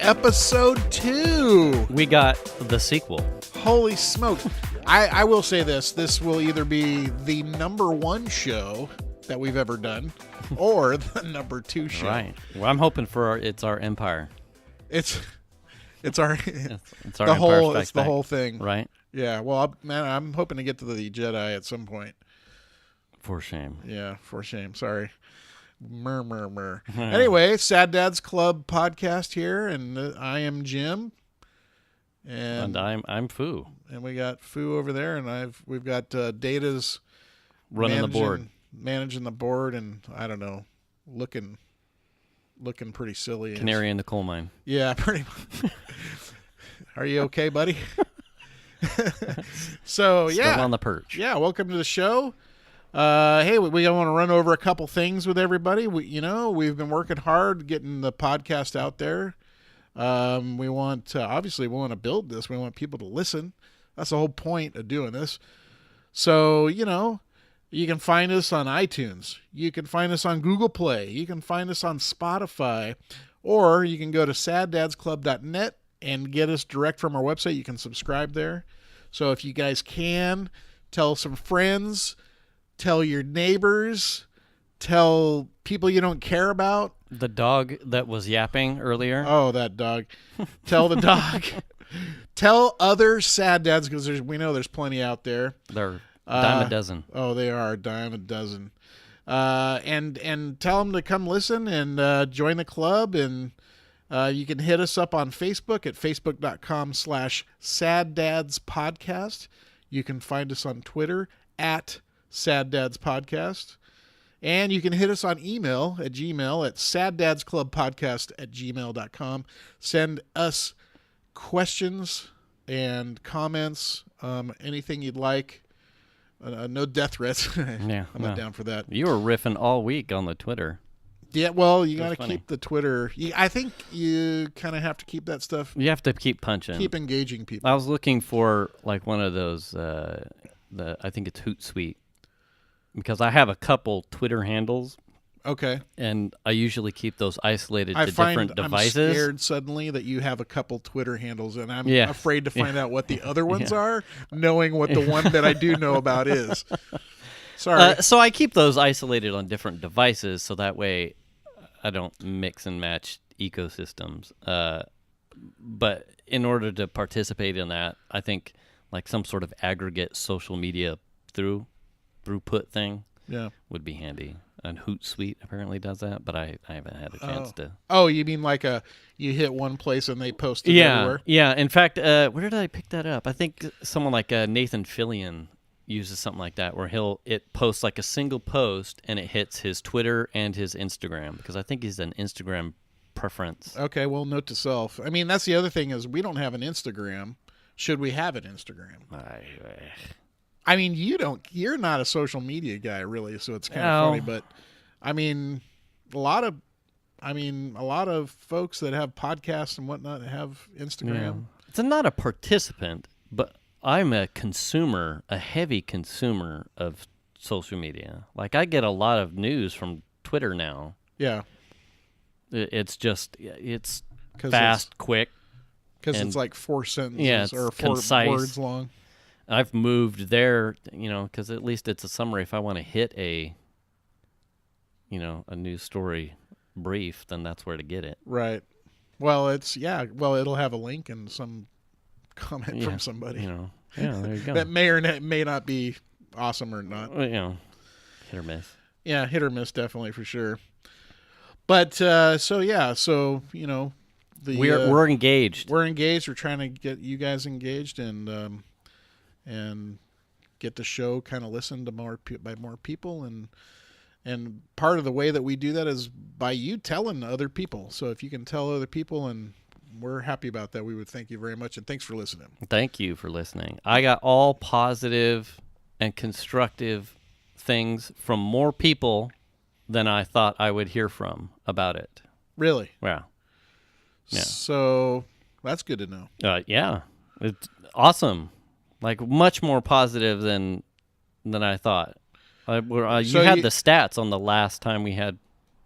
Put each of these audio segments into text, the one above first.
episode 2. We got the sequel. Holy smoke. I will say this. This will either be the number 1 show that we've ever done or the number 2 show. Right. Well, I'm hoping for it's our empire. It's our It's our the Empire whole Strikes it's the Back. whole thing. Right? Yeah, well, I'm hoping to get to the Jedi at some point. For shame. Yeah, for shame. Sorry. Murmur. Anyway, Sad Dad's Club podcast here, and I am Jim. And I'm Foo. And we got Foo over there, and we've got Data's Running the board. Managing the board, and I don't know, looking pretty silly. Canary in the coal mine. Yeah, pretty much. Are you okay, buddy? So, yeah. Still on the perch. Yeah, welcome to the show. Hey, we want to run over a couple things with everybody. We've been working hard getting the podcast out there. We want to build this. We want people to listen. That's the whole point of doing this. So, you can find us on iTunes. You can find us on Google Play. You can find us on Spotify. Or you can go to saddadsclub.net and get us direct from our website. You can subscribe there. So if you guys can, tell some friends, tell your neighbors, tell people you don't care about. The dog that was yapping earlier. Oh, that dog. Tell the dog. Tell other sad dads, because we know there's plenty out there. They're a dime a dozen. Oh, they are a dime a dozen. And tell them to come listen and join the club. And you can hit us up on Facebook at facebook.com/saddadspodcast. You can find us on Twitter at Sad Dads Podcast. And you can hit us on email at Gmail at saddadsclubpodcast@gmail.com. Send us questions and comments, anything you'd like. No death threats. Yeah, I'm not down for that. You were riffing all week on the Twitter. Yeah, well, you got to funny. keep the Twitter. I think you kind of have to keep that stuff. You have to keep punching. Keep engaging people. I was looking for like one of those, I think it's Hootsuite. Because I have a couple Twitter handles. Okay. And I usually keep those isolated to different devices. I'm scared suddenly that you have a couple Twitter handles, and I'm afraid to find out what the other ones are, knowing what the one that I do know about is. Sorry. So I keep those isolated on different devices, so that way I don't mix and match ecosystems. But in order to participate in that, I think like some sort of aggregate social media throughput thing would be handy. And Hootsuite apparently does that, but I haven't had a chance to. Oh, you mean like you hit one place and they post it everywhere? Yeah. In fact, where did I pick that up? I think someone like Nathan Fillion uses something like that, where it posts like a single post and it hits his Twitter and his Instagram, because I think he's an Instagram preference. Okay, well, note to self. I mean, that's the other thing is we don't have an Instagram. Should we have an Instagram? I mean, you're not a social media guy really, so it's kind of funny, but I mean, a lot of folks that have podcasts and whatnot have Instagram. Yeah. It's not a participant, but I'm a heavy consumer of social media. Like I get a lot of news from Twitter now. Yeah. It's fast, quick. Because it's like 4 sentences or 4 concise. words long. I've moved there, because at least it's a summary. If I want to hit a news story brief, then that's where to get it. Right. Well, it'll have a link and some comment from somebody. There you go. That may or may not be awesome or not. Well, hit or miss. Yeah, hit or miss, definitely for sure. But we're engaged. We're engaged. We're trying to get you guys engaged and get the show kind of listened to by more people, and part of the way that we do that is by you telling other people. So if you can tell other people, and we're happy about that, we would thank you very much, and thanks for listening. Thank you for listening. I got all positive and constructive things from more people than I thought I would hear from about it. Really? Yeah. So that's good to know. Yeah, it's awesome. Like much more positive than I thought. You had the stats on the last time we had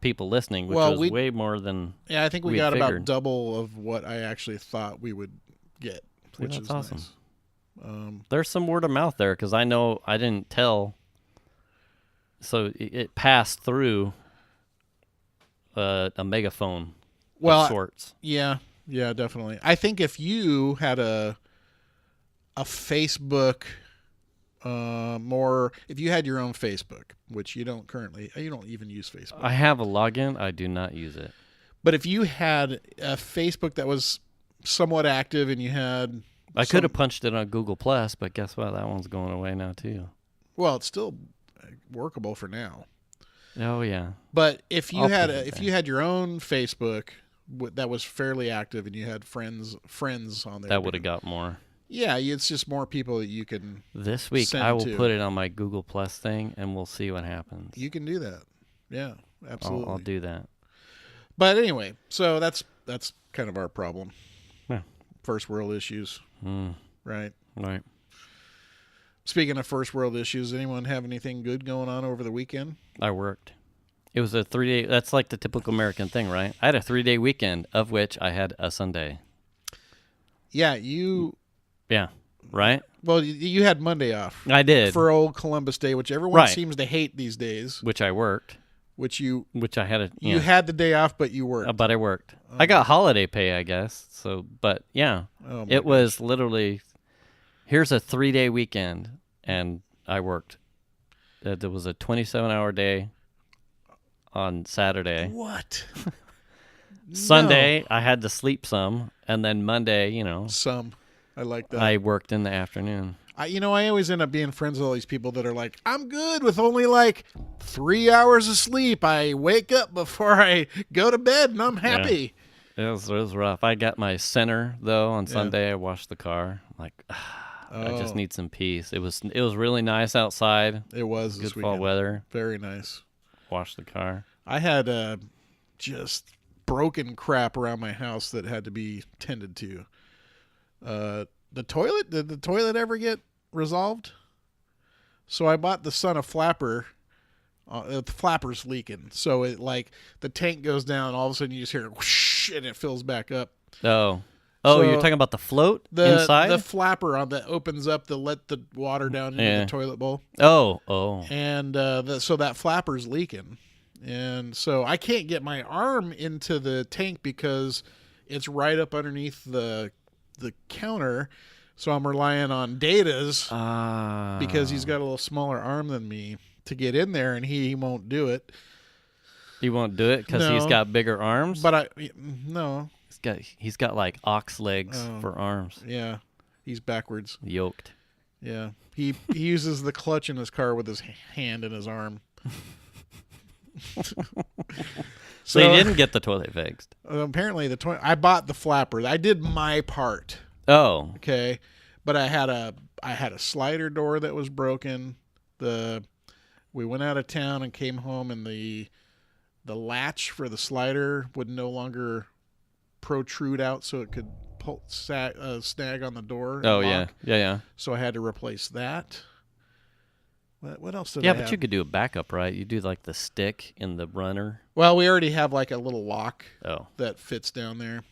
people listening, which Well, was way more than Yeah, I think we we'd got figured. about double of what I actually thought we would get, See, which that's is awesome. nice. There's some word of mouth there because I know I didn't tell. So it passed through a megaphone of sorts. Yeah, definitely. I think if you had a Facebook, if you had your own Facebook, which you don't currently, you don't even use Facebook. I have a login. I do not use it. But if you had a Facebook that was somewhat active and you had, I could have punched it on Google Plus, but guess what? That one's going away now too. Well, it's still workable for now. Oh yeah. But if you I'll had put it if there. you had your own Facebook that was fairly active and you had friends on there, That would have got more. Yeah, it's just more people that you can. This week Send I will to. put it on my Google Plus thing, and we'll see what happens. You can do that. Yeah, absolutely. I'll do that. But anyway, so that's kind of our problem. Yeah. First world issues, right? Right. Speaking of first world issues, anyone have anything good going on over the weekend? I worked. It was a 3-day. That's like the typical American thing, right? I had a 3-day weekend, of which I had a Sunday. Yeah, you. Yeah. Right. Well, you had Monday off. I did. For old Columbus Day, which everyone Right. seems to hate these days. Which I worked. Which I had you had the day off, but you worked. But I worked. I got holiday pay, I guess. So, but yeah, Oh, my it was literally. Here's a 3-day weekend, and I worked. There was a 27-hour day on Saturday. What? Sunday, I had to sleep some, and then Monday, Some. I like that. I worked in the afternoon. I always end up being friends with all these people that are like, I'm good with only like 3 hours of sleep. I wake up before I go to bed and I'm happy. It was rough. I got my center though on Sunday. I washed the car. I'm like, I just need some peace. It was really nice outside. It was Good this fall weekend. weather. Very nice. Washed the car. I had just broken crap around my house that had to be tended to. The toilet, did the toilet ever get resolved? So I bought the son of flapper. The flapper's leaking. So it the tank goes down. All of a sudden you just hear whoosh, and it fills back up. Oh, So you're talking about the float inside? The flapper on that opens up to let the water down into the toilet bowl. Oh. And so that flapper's leaking. And so I can't get my arm into the tank because it's right up underneath the counter. So I'm relying on Data's because he's got a little smaller arm than me to get in there, and he won't do it. He won't do it because he's got bigger arms? But no. He's got like ox legs for arms. Yeah, he's backwards. Yoked. Yeah, he uses the clutch in his car with his hand and his arm. So you didn't get the toilet fixed? Apparently, I bought the flapper. I did my part. Oh, Okay, but I had a slider door that was broken. We went out of town and came home, and the latch for the slider would no longer protrude out, so it could snag on the door. And lock. yeah. So I had to replace that. What else did I Yeah, have? but you could do a backup, right? You do like the stick in the runner. Well, we already have like a little lock Oh, that fits down there.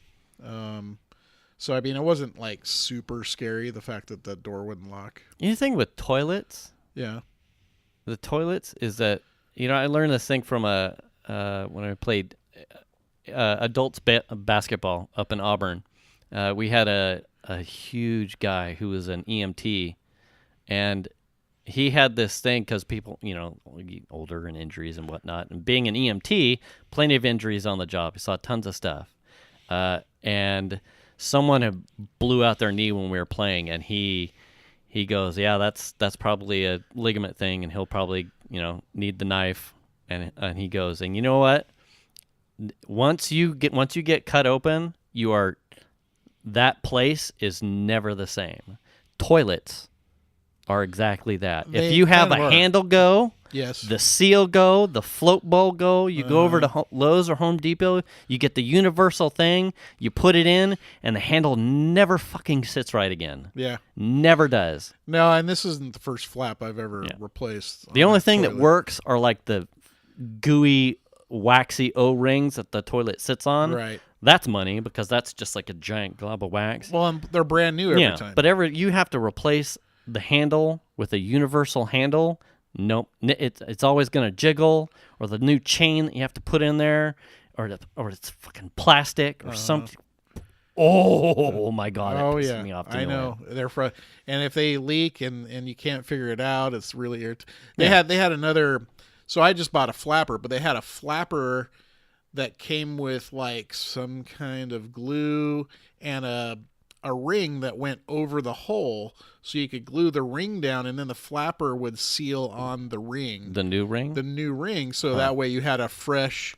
So I mean, it wasn't like super scary, the fact that the door wouldn't lock. anything with toilets? Yeah. The toilets is that I learned this thing from when I played adults basketball up in Auburn. We had a huge guy who was an EMT, and he had this thing because people, get older and injuries and whatnot. And being an EMT, plenty of injuries on the job. He saw tons of stuff. And someone had blew out their knee when we were playing, and he goes, yeah, that's probably a ligament thing, and he'll probably, need the knife. And he goes, and you know what? Once you get cut open, that place is never the same. Toilets are exactly that. If you have a handle go, Yes. the seal go, the float bowl go, you go over to Lowe's or Home Depot, you get the universal thing, you put it in, and the handle never fucking sits right again. Yeah. Never does. No, and this isn't the first flap I've ever replaced. The only thing that toilet. works are like the gooey waxy O-rings that the toilet sits on. Right. That's money because that's just like a giant glob of wax. Well, and they're brand new every time. But you have to replace the handle with a universal handle. Nope, it's always going to jiggle, or the new chain that you have to put in there, or it's fucking plastic or something. Oh my God! That pisses me off. I know and if they leak and you can't figure it out, it's really irritating. They had another. So I just bought a flapper, but they had a flapper that came with like some kind of glue and a ring that went over the hole, so you could glue the ring down, and then the flapper would seal on the ring. The new ring. So that way you had a fresh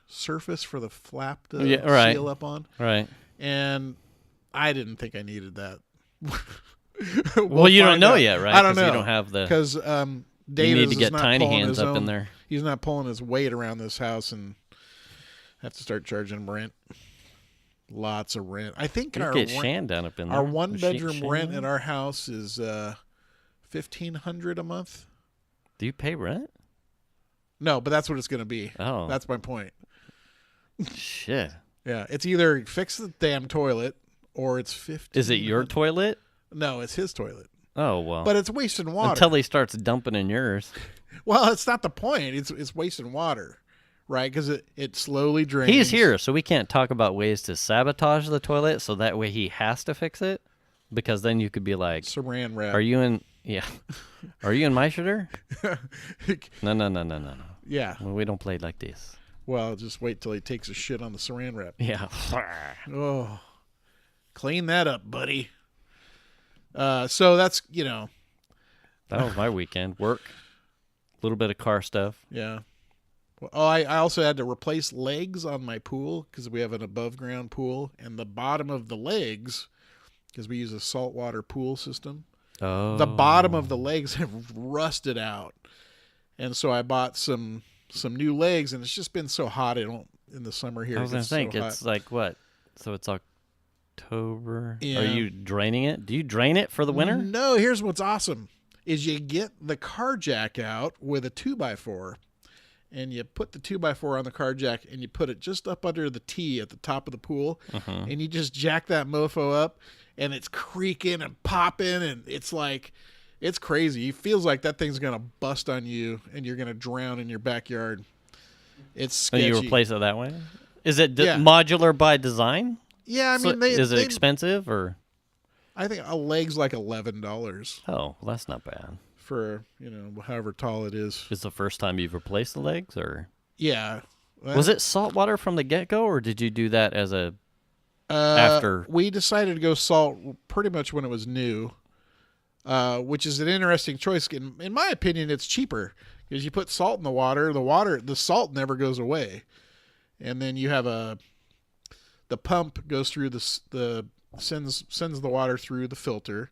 surface for the flap to seal up on. Right. And I didn't think I needed that. Well, you don't know yet, right? I don't know. You don't have the... Because Davis you need to get is not tiny pulling hands his up own, in there. He's not pulling his weight around this house, and have to start charging him rent. Lots of rent. I think you get Shan down up in there. Our one-bedroom rent at our house is $1,500 a month. Do you pay rent? No, but that's what it's going to be. Oh. That's my point. Shit. Yeah, it's either fix the damn toilet or it's 50. Is it your toilet? No, it's his toilet. Oh, well. But it's wasting water. Until he starts dumping in yours. Well, it's not the point. It's wasting water, right? Because it slowly drains. He's here, so we can't talk about ways to sabotage the toilet, so that way he has to fix it. Because then you could be like, Saran wrap. Are you in my shitter? No. Yeah. Well, we don't play like this. Well, just wait till he takes a shit on the saran wrap. Yeah. Oh, clean that up, buddy. So that's, That was my weekend. Work. A little bit of car stuff. Yeah. Well, I also had to replace legs on my pool because we have an above ground pool, and the bottom of the legs, because we use a saltwater pool system. Oh. The bottom of the legs have rusted out. And so I bought some new legs, and it's just been so hot in the summer here. I was going to think, it's like what? So it's October. Yeah. Are you draining it? Do you drain it for the winter? No, here's what's awesome is you get the car jack out with a 2x4, and you put the 2x4 on the car jack, and you put it just up under the T at the top of the pool, and you just jack that mofo up, and it's creaking and popping, and it's like, it's crazy. It feels like that thing's going to bust on you, and you're going to drown in your backyard. It's sketchy. And you replace it that way? Is it modular by design? Yeah, I mean, is it expensive, or? I think a leg's like $11. Oh, well, that's not bad. For, however tall it is. Is the first time you've replaced the legs, or? Yeah. Was it salt water from the get-go, or did you do that as a after? We decided to go salt pretty much when it was new, which is an interesting choice. In my opinion, it's cheaper because you put salt in the water, the salt never goes away. And then you have the pump goes through sends the water through the filter,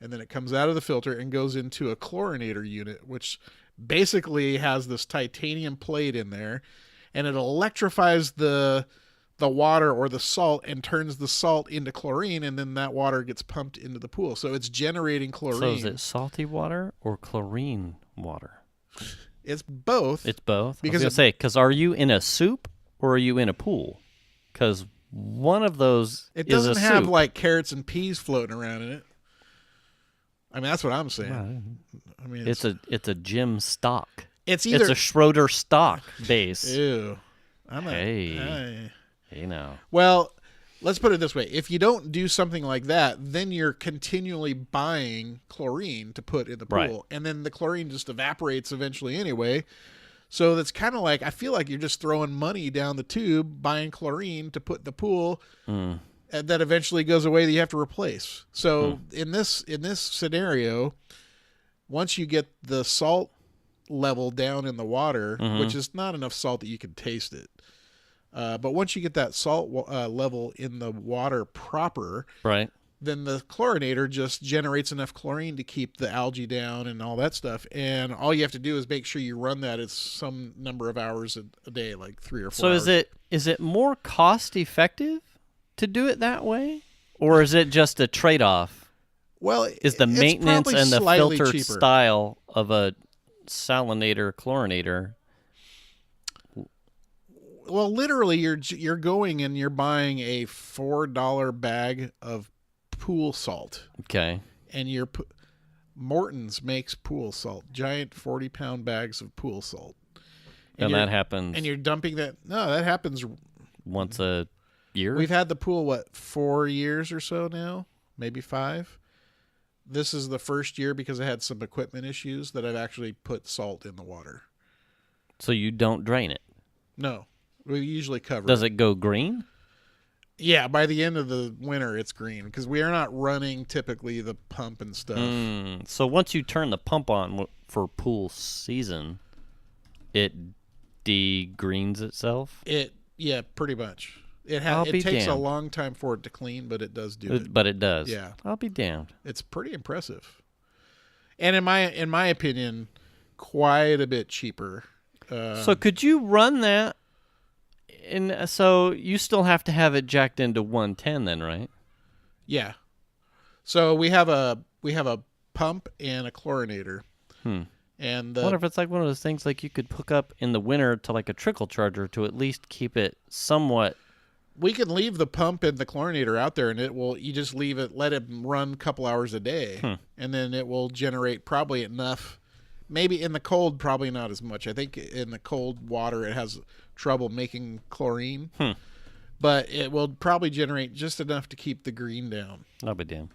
and then it comes out of the filter and goes into a chlorinator unit, which basically has this titanium plate in there, and it electrifies the water or the salt and turns the salt into chlorine, and then that water gets pumped into the pool. So it's generating chlorine. So is it salty water or chlorine water? It's both. It's both? Because are you in a soup or are you in a pool? Because one of those it is doesn't a have soup. like carrots and peas floating around in it. I mean, that's what I'm saying. Well, I mean, it's a Jim stock. It's either a Schroeder stock base. Ew. Hey, now. Well, let's put it this way: if you don't do something like that, then you're continually buying chlorine to put in the pool, right. And then the chlorine just evaporates eventually anyway. So that's kind of like, I feel like you're just throwing money down the tube, buying chlorine to put in the pool, and that eventually goes away that you have to replace. So in this scenario, once you get the salt level down in the water, which is not enough salt that you can taste it, but once you get that salt level in the water proper, right, then the chlorinator just generates enough chlorine to keep the algae down and all that stuff. And all you have to do is make sure you run that at some number of hours a day, like 3 or 4 hours. So is it more cost effective to do it that way? Or is it just a trade-off? Well, is the maintenance and the filtered cheaper style of a salinator, chlorinator Well, literally, you're going and you're buying a $4 bag of pool salt, Okay. and Morton's makes pool salt, giant 40-pound bags of pool salt, And that happens and you're dumping that. No, that happens once a year? We've had the pool 4 years or so now, maybe 5. This is the first year because I had some equipment issues that I've actually put salt in the water. So you don't drain it? No, we usually cover. Does it go green? Yeah, by the end of the winter, it's green because we are not running typically the pump and stuff. So once you turn the pump on for pool season, it degreens itself? Yeah, pretty much. It takes a long time for it to clean, but it does do it. But it does. Yeah, I'll be damned. it's pretty impressive, and in my opinion, quite a bit cheaper. So could you run that? And so you still have to have it jacked into 110 then, right? Yeah. So we have a pump and a chlorinator. And I wonder if it's like one of those things like you could hook up in the winter to like a trickle charger to at least keep it somewhat. We can leave the pump and the chlorinator out there, and you just leave it, let it run a couple hours a day, and then it will generate probably enough. Maybe in the cold, probably not as much. I think in the cold water, it has trouble making chlorine, but it will probably generate just enough to keep the green down. I'll be damned.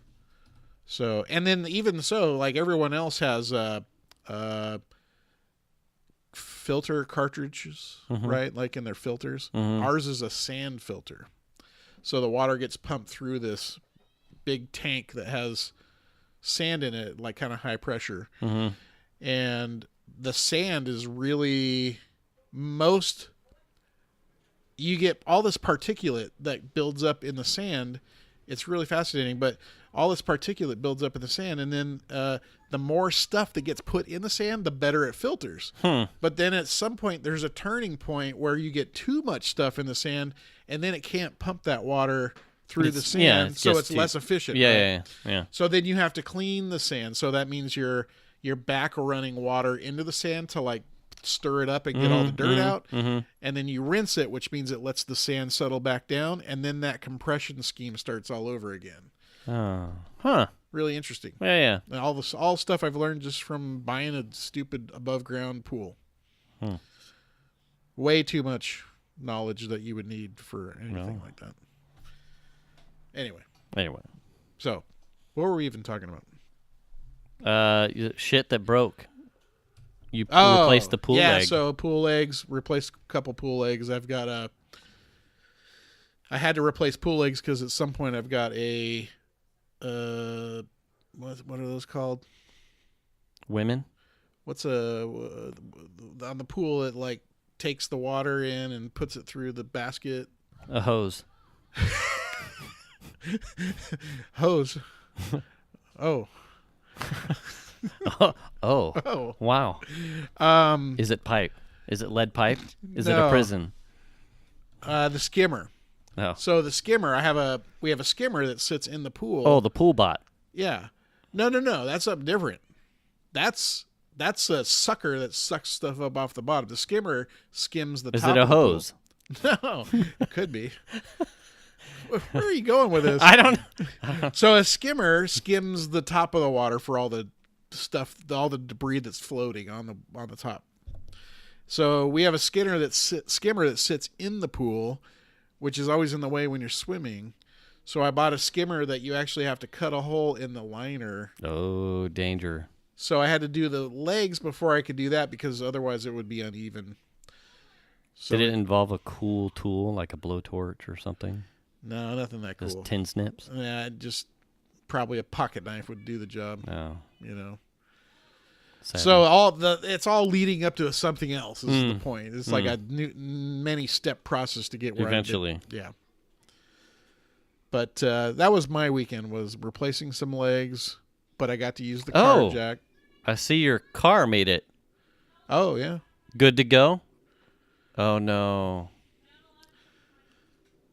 So, and then even so, like everyone else has filter cartridges, right? Like in their filters. Ours is a sand filter. So the water gets pumped through this big tank that has sand in it, like kind of high pressure. And the sand is really you get all this particulate that builds up in the sand. It's really fascinating, but all this particulate builds up in the sand, and then the more stuff that gets put in the sand, the better it filters. But then at some point, there's a turning point where you get too much stuff in the sand, and then it can't pump that water through the sand, so it's less efficient. Yeah. So then you have to clean the sand. So that means you're back running water into the sand to like stir it up and get all the dirt out, and then you rinse it, which means it lets the sand settle back down, and then that compression scheme starts all over again. Really interesting. Yeah. And all stuff I've learned just from buying a stupid above ground pool. Way too much knowledge that you would need for anything like that. Anyway, so what were we even talking about? Shit that broke. You replaced the pool leg. Yeah, so pool legs, replaced a couple pool legs. I had to replace pool legs because at some point I've got a what are those called? Women? What's on the pool it like takes the water in and puts it through the basket? A hose. Hose. Oh. Oh. Wow. Is it pipe? Is it lead pipe? Is it a prison? The skimmer. No. So the skimmer, we have a skimmer that sits in the pool. Oh, the pool bot. Yeah. No. That's something different. That's a sucker that sucks stuff up off the bottom. The skimmer skims the top. Is it a hose? No, it could be. Where are you going with this? I don't know. So a skimmer skims the top of the water for all the stuff, all the debris that's floating on the top. So we have a skimmer that sits in the pool, which is always in the way when you're swimming. So I bought a skimmer that you actually have to cut a hole in the liner. Oh, danger. So I had to do the legs before I could do that because otherwise it would be uneven. So, did it involve a cool tool like a blowtorch or something? No, nothing that cool. Just tin snips? Yeah, just probably a pocket knife would do the job. No. Sadly. So it's all leading up to something else is the point. It's like a many step process to get where eventually. Yeah. But that was my weekend, was replacing some legs, but I got to use the car jack. I see your car made it. Oh, yeah. Good to go? Oh, no.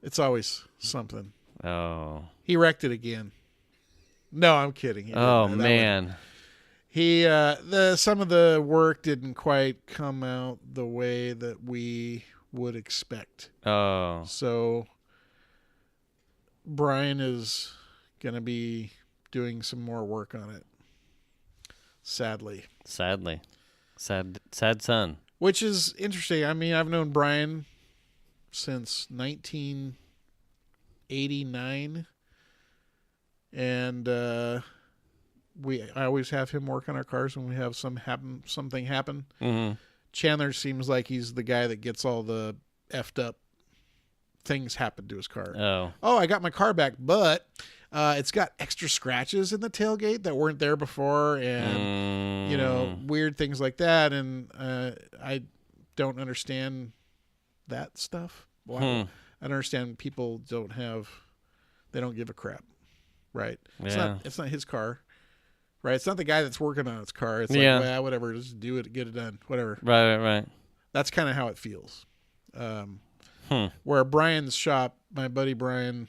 It's always something. Oh. He wrecked it again. No, I'm kidding. Man. Some of the work didn't quite come out the way that we would expect. Oh. So Brian is going to be doing some more work on it. Sadly. Sad son. Which is interesting. I mean, I've known Brian since 1989. And I always have him work on our cars when we have something happen. Mm-hmm. Chandler seems like he's the guy that gets all the effed up things happen to his car. Oh, I got my car back, but it's got extra scratches in the tailgate that weren't there before, and weird things like that. And I don't understand that stuff. Wow. I don't understand people don't give a crap, right? Yeah. It's not his car. Right, it's not the guy that's working on his car. It's like, well, whatever, just do it, get it done, whatever. Right. That's kind of how it feels. Where Brian's shop, my buddy Brian,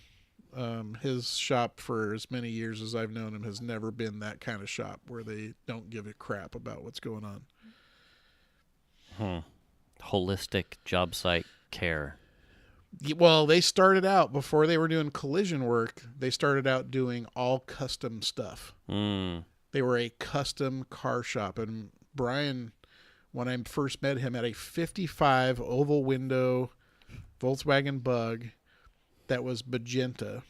his shop for as many years as I've known him has never been that kind of shop where they don't give a crap about what's going on. Holistic job site care. Well, they started out, before they were doing collision work, they started out doing all custom stuff. They were a custom car shop. And Brian, when I first met him, had a 55 oval window Volkswagen Bug that was magenta.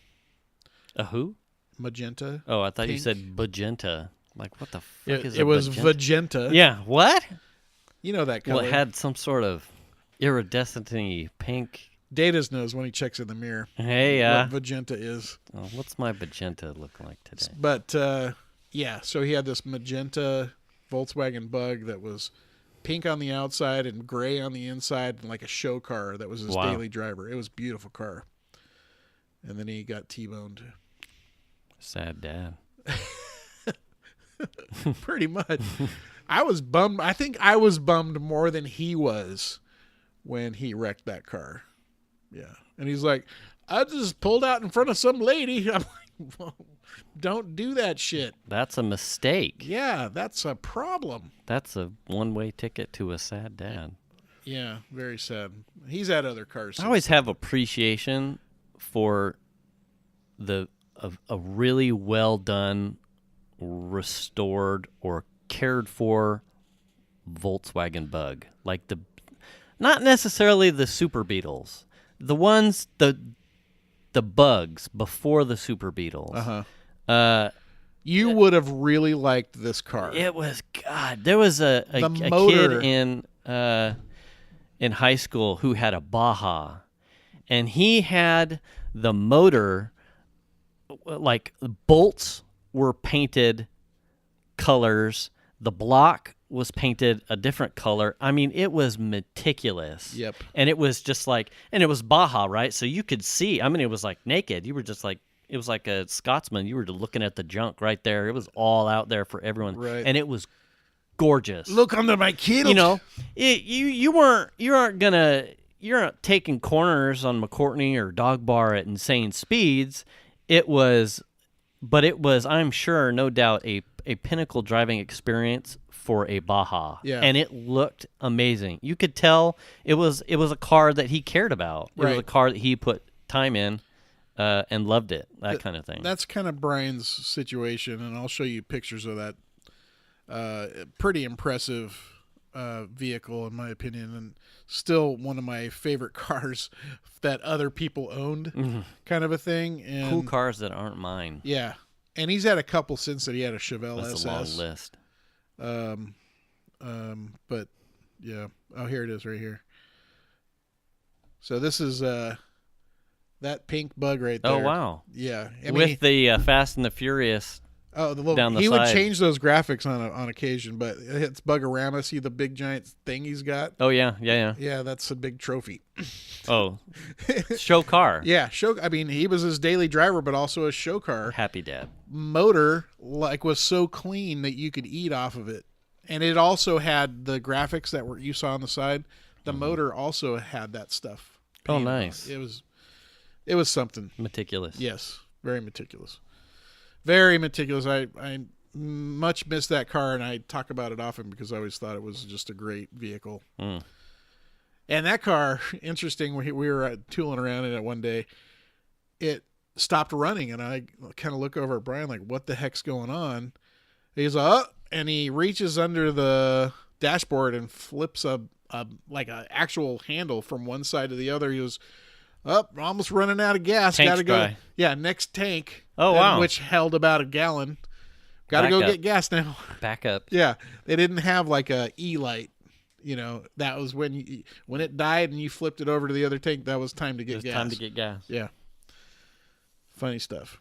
A who? Magenta. Oh, I thought pink. You said magenta. Like, what the fuck is it? It was magenta. Yeah, what? You know that color. Well, it had some sort of iridescent-y pink. Datas knows when he checks in the mirror. Hey, what magenta is. Oh, what's my magenta look like today? But, so he had this magenta Volkswagen Bug that was pink on the outside and gray on the inside, and like a show car that was his daily driver. It was a beautiful car. And then he got T-boned. Sad dad. Pretty much. I was bummed. I think I was bummed more than he was when he wrecked that car. Yeah. And he's like, I just pulled out in front of some lady. I'm like, well, don't do that shit. That's a mistake. Yeah, that's a problem. That's a one-way ticket to a sad dad. Yeah, very sad. He's had other cars. I always have appreciation for a really well done, restored, or cared for Volkswagen Bug. Like not necessarily the Super Beetles. The ones, the Bugs before the Super Beetles. You would have really liked this car. It was, God, there was a kid in high school who had a Baja, and he had the motor, like bolts were painted colors, the block was painted a different color. I mean, it was meticulous. Yep. And it was just like, and it was Baja, right? So you could see, I mean, it was like naked. You were just like, it was like a Scotsman. You were looking at the junk right there. It was all out there for everyone. Right. And it was gorgeous. Look under my kilt. You know, you aren't taking corners on McCourtney or Dog Bar at insane speeds. It was, I'm sure, no doubt, a pinnacle driving experience for a Baja. Yeah. And it looked amazing. You could tell it was a car that he cared about. It was a car that he put time in and loved it, kind of thing. That's kind of Brian's situation, and I'll show you pictures of that. Pretty impressive vehicle, in my opinion, and still one of my favorite cars that other people owned, kind of a thing. And cool cars that aren't mine. Yeah. And he's had a couple since that. He had a Chevelle That's SS. a long list. But yeah. Oh, here it is right here. So this is that pink Bug right there. Oh, wow. Yeah. With the Fast and the Furious. Oh, down the he side. would change those graphics on occasion, but it's Bugorama. See the big giant thing he's got? Oh, yeah. Yeah, that's a big trophy. Oh, show car. Yeah, I mean, he was his daily driver, but also a show car. Happy dad. Motor was so clean that you could eat off of it, and it also had the graphics that you saw on the side. The motor also had that stuff. Oh, nice. It was something meticulous. Yes, very meticulous. Very meticulous. I much miss that car, and I talk about it often because I always thought it was just a great vehicle. And that car, interesting. We were tooling around in it one day. It stopped running, and I kind of look over at Brian like, "What the heck's going on?" He's like, "Oh," and he reaches under the dashboard and flips a like an actual handle from one side to the other. He goes, "Up, almost running out of gas. Tank's Got to go." dry. Yeah, next tank. Oh, wow. Which held about a gallon. Got to go get gas now. Back up. Yeah, they didn't have like a light. That was when it died and you flipped it over to the other tank. That was time to get gas. Time to get gas. Yeah. Funny stuff.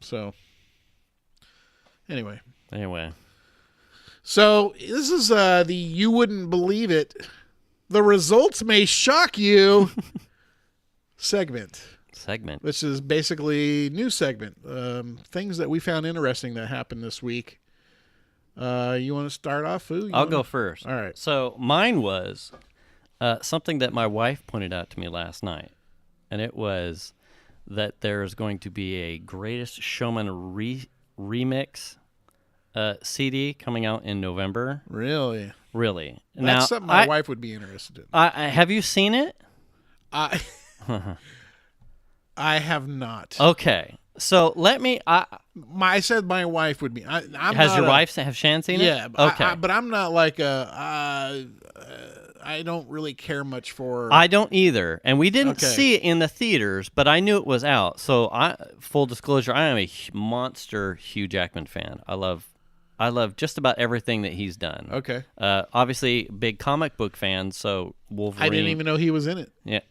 So, anyway. So, this is the you wouldn't believe it. The results may shock you segment. Which is basically news segment. Things that we found interesting that happened this week. You want to start off, Foo? I'll go first. All right. So mine was something that my wife pointed out to me last night, and it was that there is going to be a Greatest Showman remix CD coming out in November. Really? That's something my wife would be interested in. Have you seen it? I have not. Okay. So let me. I said my wife would be. Has your wife? Have Shan seen it? Yeah. Okay. But I'm not like I don't really care much for. I don't either, and we didn't see it in the theaters, but I knew it was out. So full disclosure, I am a monster Hugh Jackman fan. I love just about everything that he's done. Okay. Obviously, big comic book fan. So Wolverine. I didn't even know he was in it. Yeah.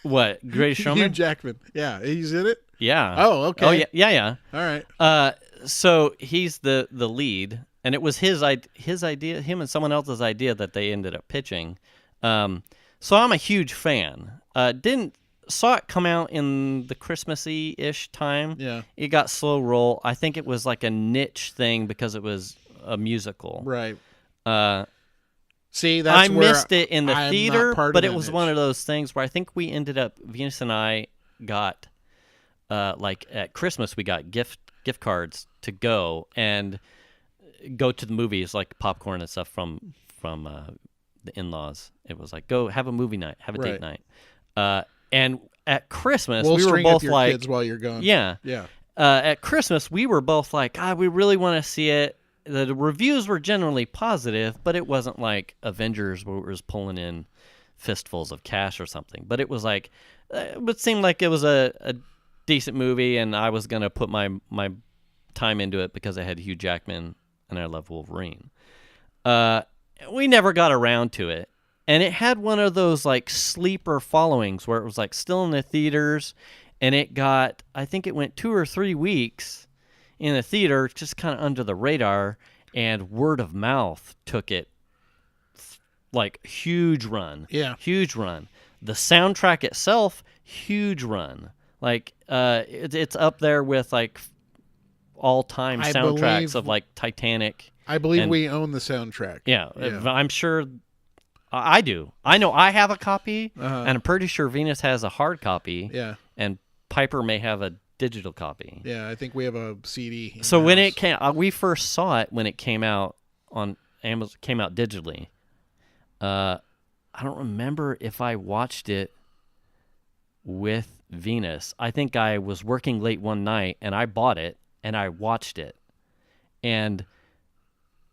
What? Greatest Showman? Hugh Jackman. Yeah, he's in it. Yeah. Oh, okay. Oh, yeah. All right. So he's the lead, and it was his idea, him and someone else's idea that they ended up pitching. So I'm a huge fan. Saw it come out in the Christmassy-ish time. Yeah. It got slow roll. I think it was like a niche thing because it was a musical. Right. See, I missed it in the theater, but it was niche. one of those things where I think we ended up, Venus and I got, like at Christmas, we got gift cards to go and go to the movies, like popcorn and stuff from the in-laws. It was like, go have a movie night, have a date night. And at Christmas, we were both your like, kids while you're gone. Yeah. At Christmas, we were both like, God, we really want to see it. The reviews were generally positive, but it wasn't like Avengers where it was pulling in fistfuls of cash or something. But it was like, it seemed like it was a decent movie, and I was going to put my time into it because I had Hugh Jackman and I love Wolverine. We never got around to it. And it had one of those like sleeper followings where it was like still in the theaters, and I think it went 2 or 3 weeks in the theater, just kind of under the radar, and word of mouth took it like huge run. Yeah. Huge run. The soundtrack itself, huge run. Like it's up there with like all-time soundtracks of like Titanic. I believe we own the soundtrack. Yeah. I'm sure I do. I know I have a copy, and I'm pretty sure Venus has a hard copy. Yeah. And Piper may have a digital copy. Yeah, I think we have a CD. So when it came, we first saw it when it came out on Amazon, came out digitally. I don't remember if I watched it with Venus. I think I was working late one night and I bought it and I watched it. And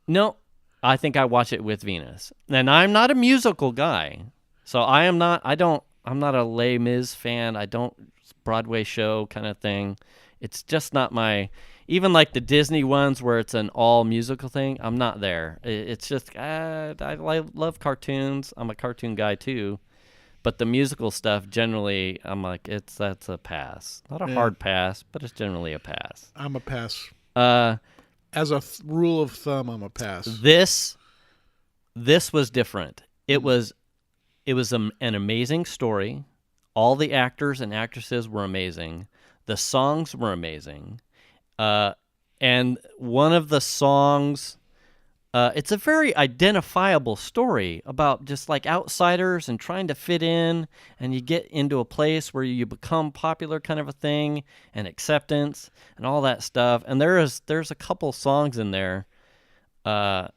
no, I think I watched it with Venus. And I'm not a musical guy. So I'm not a Les Mis fan. I don't Broadway show kind of thing. It's just not my, even like the Disney ones where it's an all musical thing, I'm not there. It's just, I love cartoons. I'm a cartoon guy too. But the musical stuff, generally, I'm like, that's a pass. Not a hard pass, but it's generally a pass. I'm a pass. As a rule of thumb, I'm a pass. This was different. It was an amazing story. All the actors and actresses were amazing. The songs were amazing. And one of the songs, it's a very identifiable story about just like outsiders and trying to fit in, and you get into a place where you become popular kind of a thing, and acceptance and all that stuff. And there's a couple songs in there of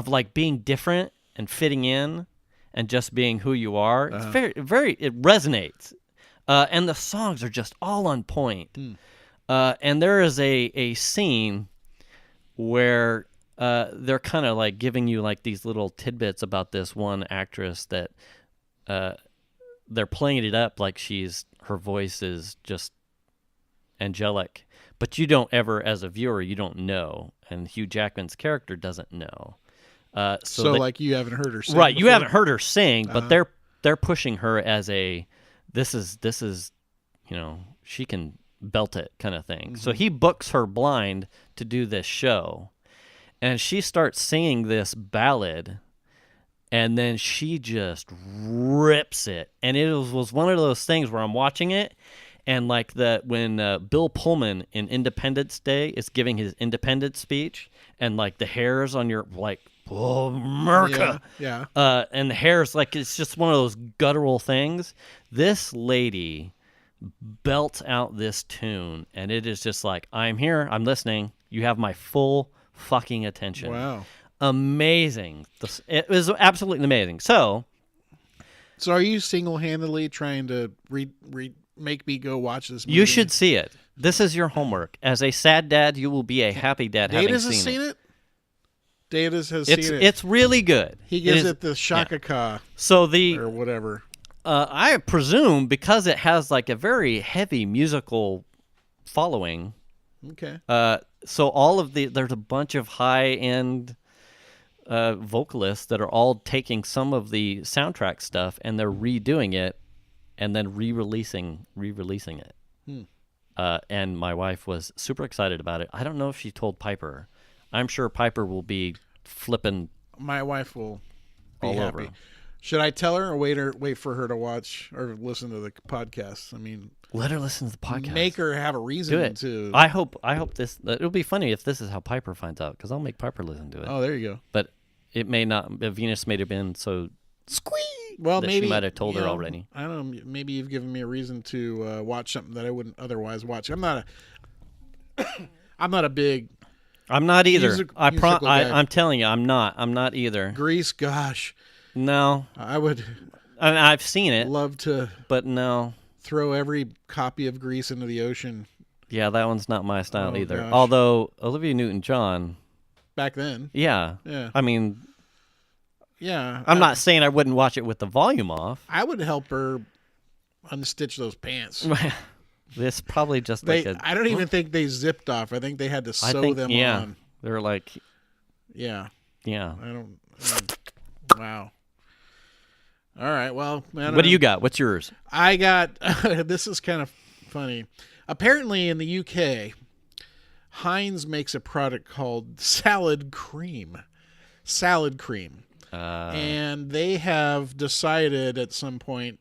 like being different and fitting in. and just being who you are. It's very it resonates. And the songs are just all on point. And there is a scene where they're kind of like giving you like these little tidbits about this one actress that they're playing it up like her voice is just angelic, but you don't ever, as a viewer, you don't know, and Hugh Jackman's character doesn't know. So like you haven't heard her sing, right? before? You haven't heard her sing, but they're pushing her as a this is she can belt it kind of thing. So he books her blind to do this show, and she starts singing this ballad, and then she just rips it. And it was one of those things where I'm watching it, and like when Bill Pullman in Independence Day is giving his independence speech, and like the hairs on your like, oh, America. Yeah. And the hair's like, it's just one of those guttural things. This lady belts out this tune, and it is just like, I'm here, I'm listening, you have my full fucking attention. Wow. Amazing. It was absolutely amazing. So are you single-handedly trying to make me go watch this movie? you should see it. This is your homework. As a sad dad, you will be a happy dad having seen it. Datas has seen it. It's really good. He gives it the Shaka Ka. So or whatever. I presume because it has like a very heavy musical following. Okay. So there's a bunch of high-end vocalists that are all taking some of the soundtrack stuff and they're redoing it and then re-releasing it. And my wife was super excited about it. I don't know if she told Piper. I'm sure Piper will be flipping. My wife will be all happy. over. Should I tell her or wait for her to watch or listen to the podcast? I mean, let her listen to the podcast. Make her have a reason Do it. to. I hope it'll be funny if this is how Piper finds out, because I'll make Piper listen to it. Oh, there you go. But it may not. Venus may have been so squee. Well, that maybe she might have told her already. I don't know. Maybe you've given me a reason to watch something that I wouldn't otherwise watch. I'm not a big. I'm not either. Musical guy. I'm telling you, I'm not. I'm not either. Grease, gosh. No. I would. I've seen it. Love to. But no. Throw every copy of Grease into the ocean. Yeah, that one's not my style either. Gosh. Although Olivia Newton-John. Back then. Yeah. Yeah. I mean. Yeah. I'm not saying I wouldn't watch it with the volume off. I would help her unstitch those pants. This probably just I don't even think they zipped off. I think they had to sew them on. They're like. Yeah. Yeah. Wow. All right. Well, what do you got? What's yours? I got. This is kind of funny. Apparently, in the UK, Heinz makes a product called salad cream. And they have decided at some point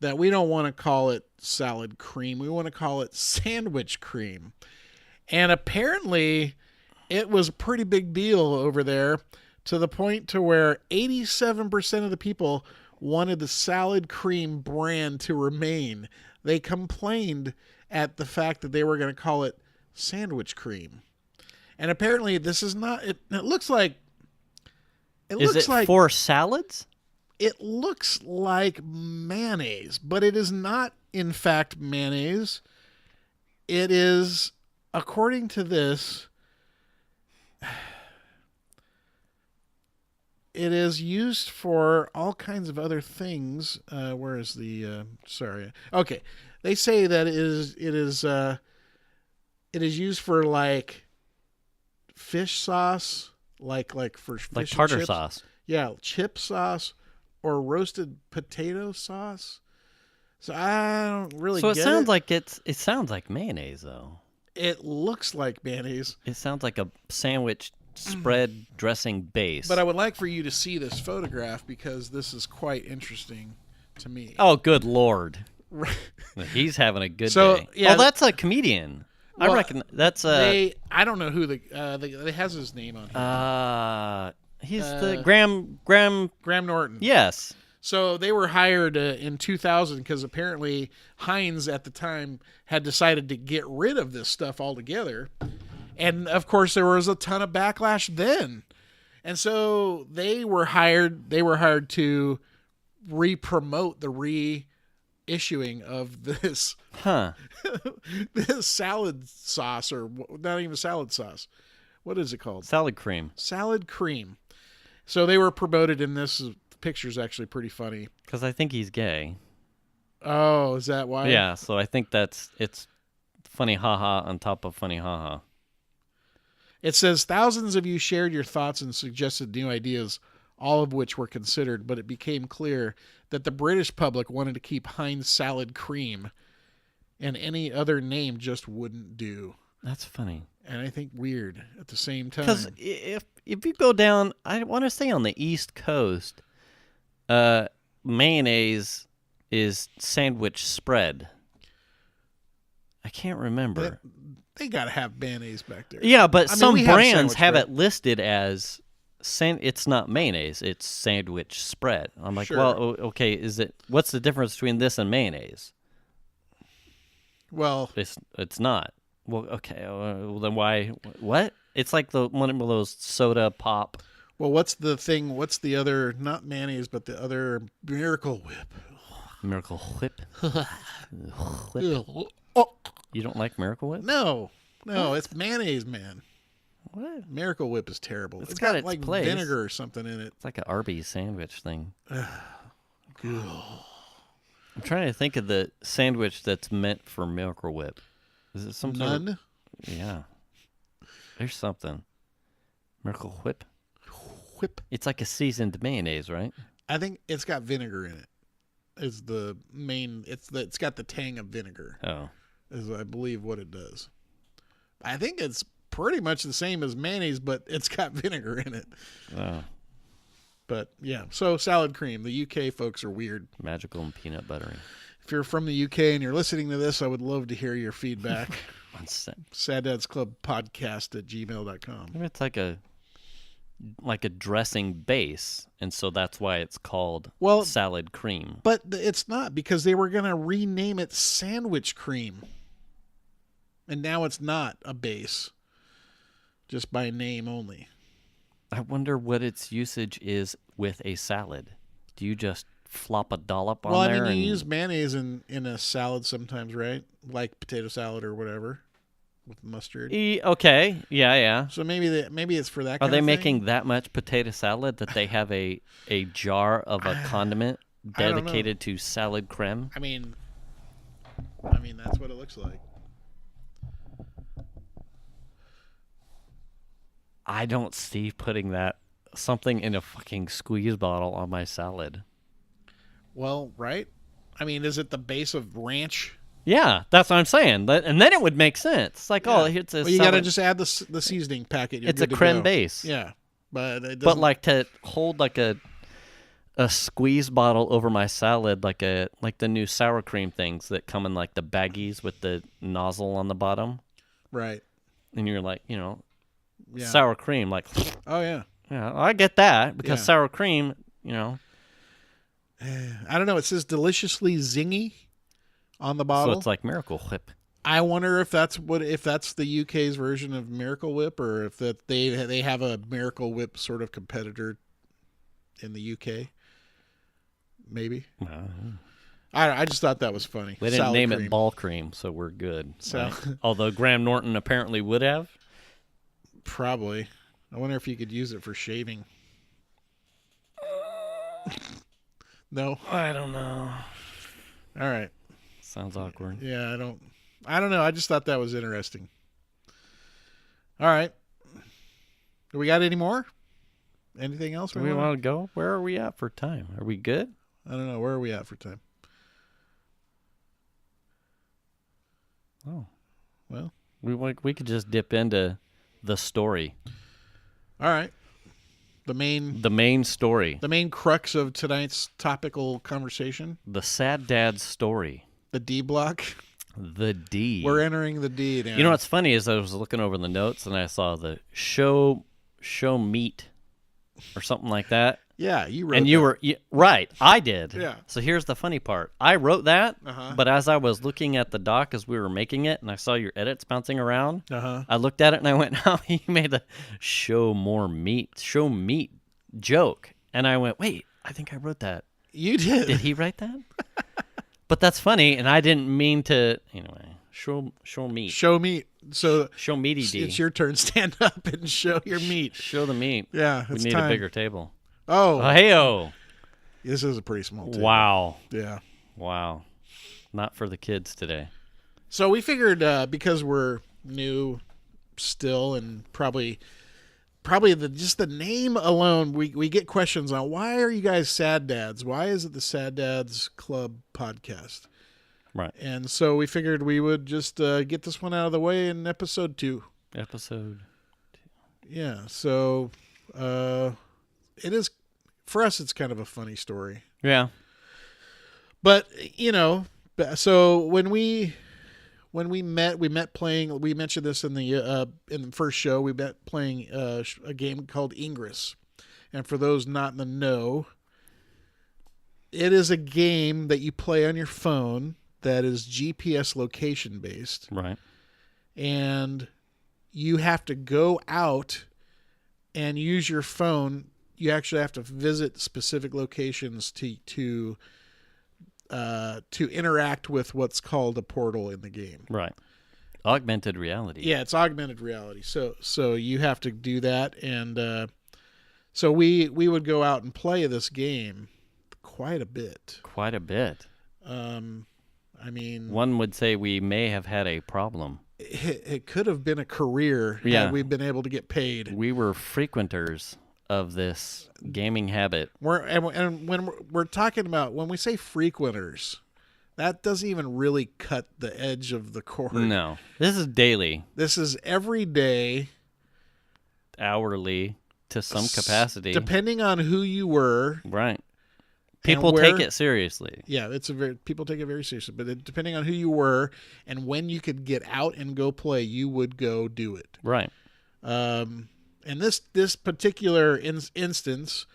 that we don't want to call it salad cream. We want to call it sandwich cream. And apparently, it was a pretty big deal over there, to the point to where 87% of the people wanted the salad cream brand to remain. They complained at the fact that they were going to call it sandwich cream. And apparently this is not, it looks like, Is it for salads? It looks like mayonnaise, but it is not in fact mayonnaise. It is, according to this, it is used for all kinds of other things. Where is the? Sorry. Okay, they say that it is used for like fish sauce, like for fish like tartar chips. sauce. Yeah, chip sauce or roasted potato sauce. So I don't really. So it sounds like it sounds like mayonnaise though. It looks like mayonnaise. It sounds like a sandwich spread dressing base. But I would like for you to see this photograph because this is quite interesting to me. Oh, good Lord. He's having a good day. Yeah, that's a comedian. Well, I reckon that's I don't know who it has his name on here. He's the Graham Norton. Yes. So they were hired in 2000 because apparently Heinz at the time had decided to get rid of this stuff altogether. And, of course, there was a ton of backlash then. And so they were hired to re-promote the reissuing of this Huh. this salad sauce, or not even salad sauce. What is it called? Salad cream. Salad cream. So they were promoted in this. The picture's actually pretty funny. Because I think he's gay. Oh, is that why? Yeah, so I think it's funny haha on top of funny haha. It says thousands of you shared your thoughts and suggested new ideas, all of which were considered, but it became clear that the British public wanted to keep Heinz salad cream, and any other name just wouldn't do. That's funny. And I think weird at the same time. Because if you go down, I want to say on the East Coast, mayonnaise is sandwich spread. I can't remember. They got to have mayonnaise back there. Yeah, but some brands have bread. it listed as it's not mayonnaise, it's sandwich spread. I'm like, Sure. well, okay, what's the difference between this and mayonnaise? Well, It's not. Well, okay, well, then why? What? It's like one of those soda pop. well, what's the thing? What's the other? Not mayonnaise, but the other Miracle Whip. Miracle Whip. Oh, You don't like Miracle Whip? no, it's mayonnaise, man. What? Miracle Whip is terrible. It's got its like place. vinegar or something in it. It's like an Arby's sandwich thing. Good. I'm trying to think of the sandwich that's meant for Miracle Whip. Is it some sort of- None. Yeah. There's something. Miracle Whip? Whip. It's like a seasoned mayonnaise, right? I think it's got vinegar in it. Is the main? It's got the tang of vinegar. Oh. Is I believe what it does. I think it's pretty much the same as mayonnaise, but it's got vinegar in it. Oh. But yeah, so salad cream. The UK folks are weird. Magical and peanut buttery. If you're from the UK and you're listening to this, I would love to hear your feedback. Sad Dads Club Podcast at gmail.com. Maybe it's like a dressing base, and so that's why it's called salad cream. But it's not, because they were going to rename it sandwich cream. And now it's not a base, just by name only. I wonder what its usage is with a salad. Do you just flop a dollop on there? Well, I mean, you use mayonnaise in a salad sometimes, right? Like potato salad or whatever with mustard. Okay, yeah. So maybe it's for that Are kind they of making thing? that much potato salad that they have a jar of a condiment I don't know. dedicated to salad creme? I mean, that's what it looks like. I don't see putting something in a fucking squeeze bottle on my salad. Well, right? I mean, is it the base of ranch? Yeah, that's what I'm saying. And then it would make sense. It's like, Yeah. it's a Well, you salad. got to just add the seasoning packet. You're It's a good to creme go. base. Yeah, but it doesn't. But like to hold like a squeeze bottle over my salad, like the new sour cream things that come in like the baggies with the nozzle on the bottom, right? and you're like, Yeah. sour cream, like, Oh yeah. yeah, I get that because Yeah. sour cream, I don't know. It says deliciously zingy on the so bottle. it's like Miracle Whip. I wonder if that's the UK's version of Miracle Whip, or if that they have a Miracle Whip sort of competitor in the UK. Maybe. I just thought that was funny. They didn't Salad name cream. it ball cream, so we're good. So- right? Although Graham Norton apparently would have. Probably. I wonder if you could use it for shaving. No. I don't know. All right. Sounds awkward. Yeah, I don't know. I just thought that was interesting. All right. Do we got any more? Anything else? Do we want to go? Where are we at for time? Are we good? I don't know. Where are we at for time? Oh, well, we could just dip into the story. All right. The main story. The main crux of tonight's topical conversation. The Sad Dad's story. The D block. The D. We're entering the D now. You know what's funny is I was looking over the notes and I saw the show meat or something like that. Yeah, you wrote And you that. were right. I did. Yeah. So here's the funny part. I wrote that, Uh-huh. but as I was looking at the doc as we were making it, and I saw your edits bouncing around, Uh-huh. I looked at it and I went, "Oh, he made a show meat joke." And I went, "Wait, I think I wrote that. You did. Did he write that?" But that's funny, and I didn't mean to. Anyway, show meat, Show meat. So show meaty D. it's your turn. Stand up and show your meat. Show the meat. Yeah, We it's need time. a bigger table. Oh, Hey-o. this is a pretty small table. Wow. Yeah. Wow. Not for the kids today. So we figured because we're new still, and probably just the name alone, we get questions on why are you guys Sad Dads? Why is it the Sad Dads Club podcast? Right. And so we figured we would just get this one out of the way in episode 2. Episode. Yeah. So it is, for us, it's kind of a funny story. Yeah. But, so when we met playing, we mentioned this in the first show, we met playing a game called Ingress. And for those not in the know, it is a game that you play on your phone that is GPS location based. Right. And you have to go out and use your phone. You actually have to visit specific locations to interact with what's called a portal in the game. Right. Augmented reality. Yeah, it's augmented reality. So you have to do that, and so we would go out and play this game quite a bit. Quite a bit. I mean, One would say we may have had a problem. it could have been a career Yeah. had we been able to get paid. We were frequenters of this gaming habit. And when we're talking about, when we say frequenters, that doesn't even really cut the edge of the cord. No. This is daily, This is every day, hourly, to some capacity. depending on who you were. Right. People where- take it seriously. Yeah, people take it very seriously. But depending on who you were and when you could get out and go play, you would go do it. Right. And this particular instance,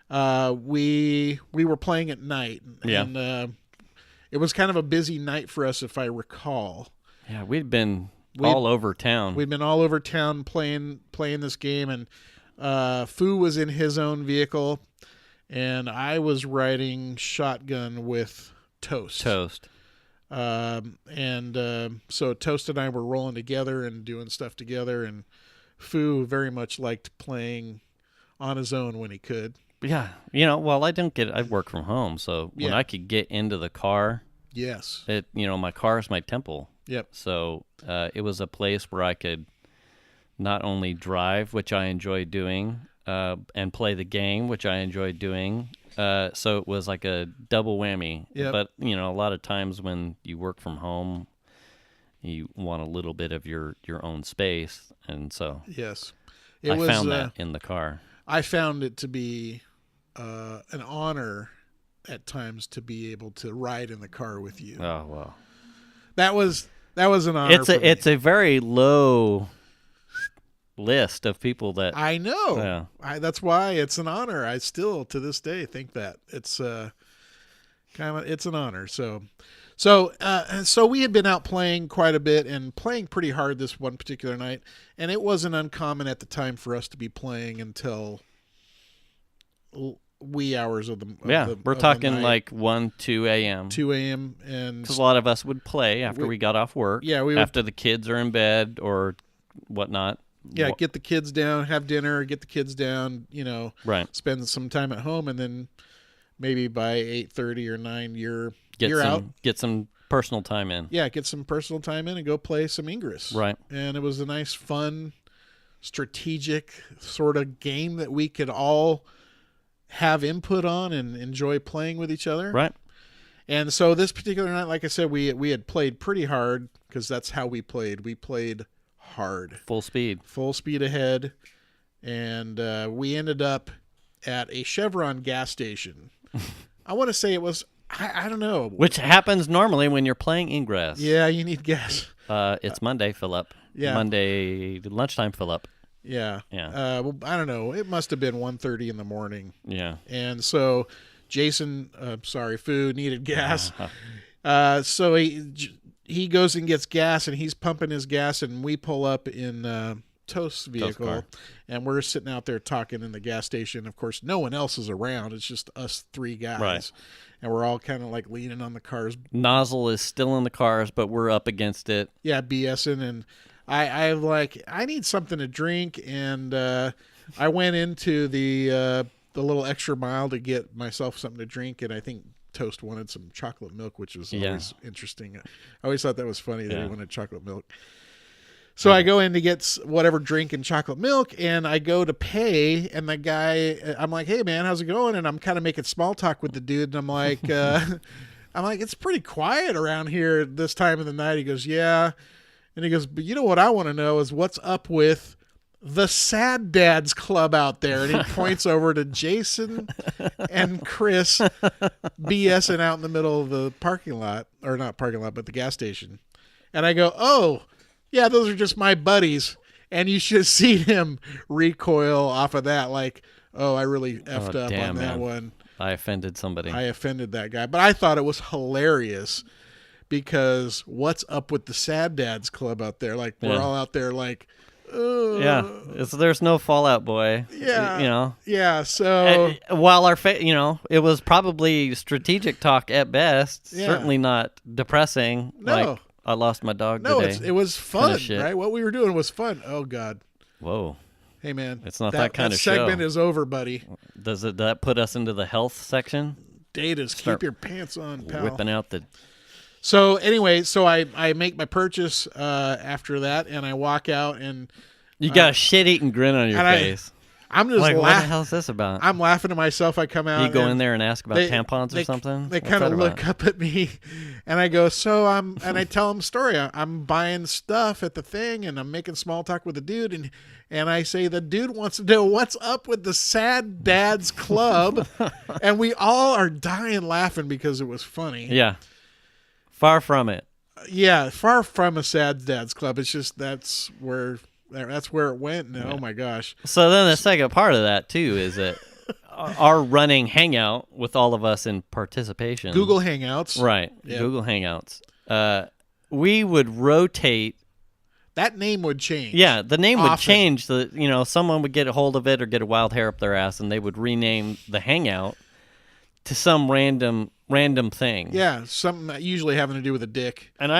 we were playing at night, Yeah. and it was kind of a busy night for us, if I recall. Yeah, we'd been all over town. We'd been all over town playing this game, and Foo was in his own vehicle, and I was riding shotgun with Toast. So Toast and I were rolling together and doing stuff together, and Foo very much liked playing on his own when he could. Yeah. Well, I work from home, so when Yeah. I could get into the car, Yes. my car is my temple. Yep. So it was a place where I could not only drive, which I enjoyed doing, and play the game, which I enjoyed doing. So it was like a double whammy. Yep. But, a lot of times when you work from home, you want a little bit of your own space. And so Yes. I found that in the car. I found it to be an honor at times to be able to ride in the car with you. Oh, wow. That was an honor. It's a very low list of people that I know. Yeah. That's why it's an honor. I still to this day think that it's it's an honor. So we had been out playing quite a bit and playing pretty hard this one particular night, and it wasn't uncommon at the time for us to be playing until wee hours of the we're talking like 1, 2 a.m. 2 a.m. and Because a lot of us would play after we got off work. Yeah, we would, after the kids are in bed or whatnot. Yeah, get the kids down, have dinner, get the kids down, right. Spend some time at home, and then maybe by 8:30 or 9 you're out. Get some personal time in. Yeah, get some personal time in and go play some Ingress. Right. And it was a nice, fun, strategic sort of game that we could all have input on and enjoy playing with each other. Right. And so this particular night, like I said, we had played pretty hard because that's how we played. We played hard. Full speed ahead. And we ended up at a Chevron gas station. I want to say it was, I don't know. Which happens normally when you're playing Ingress. Yeah, you need gas. It's Monday, fill up. Yeah. Monday lunchtime, fill up. Yeah. Yeah. Well, I don't know. It must have been 1:30 in the morning. Yeah. And so Jason, Foo needed gas. So he goes and gets gas, and he's pumping his gas, and we pull up in Toast's vehicle, and we're sitting out there talking in the gas station. Of course, no one else is around. It's just us three guys. Right. And we're all kind of like leaning on the car's. Nozzle is still in the cars, but we're up against it. Yeah, BSing. And I'm like, I need something to drink. And I went into the little extra mile to get myself something to drink. And I think Toast wanted some chocolate milk, which was always interesting. I always thought that was funny that he wanted chocolate milk. So I go in to get whatever drink and chocolate milk, and I go to pay, and the guy, I'm like, "Hey man, how's it going?" And I'm kind of making small talk with the dude, and I'm like, "It's pretty quiet around here this time of the night." He goes, "Yeah," and he goes, "But you know what I want to know is what's up with the Sad Dads Club out there?" And he points over to Jason and Chris BSing out in the middle of the parking lot, or not parking lot, but the gas station. And I go, "Oh, yeah, those are just my buddies." And you should have seen him recoil off of that. Like, oh, I really effed up on that one. I offended somebody. I offended that guy. But I thought it was hilarious because what's up with the Sad Dads Club out there? Like, we're all out there like, ugh. Yeah, there's no Fallout Boy. Yeah. You know. Yeah, so. While it was probably strategic talk at best. Yeah. Certainly not depressing. No. Like, I lost my dog today. No, it was fun, Kinda right? What we were doing was fun. Oh, God. Whoa. Hey, man. It's not that kind of show. That segment is over, buddy. Does that put us into the health section? Data's keep your pants on, pal. Whipping out the... So, anyway, I make my purchase after that, and I walk out, and... You got a shit-eating grin on your face. I'm just like, laughing. what the hell is this about? I'm laughing to myself. I come out. You go in there and ask about tampons or something? They kind of look up at me, and I go, and I tell them a story. I'm buying stuff at the thing, and I'm making small talk with the dude, and I say, the dude wants to know what's up with the Sad Dads Club, and we all are dying laughing because it was funny. Yeah. Far from it. Yeah, far from a Sad Dads Club. It's just that's where it went. And oh my gosh. So then the second part of that too is that our running hangout with all of us in participation. Google Hangouts. Right. Yep. Google Hangouts. We would rotate. That name would change. Yeah, the name would change. Someone would get a hold of it or get a wild hair up their ass, and they would rename the hangout to some random thing. Yeah, something usually having to do with a dick. And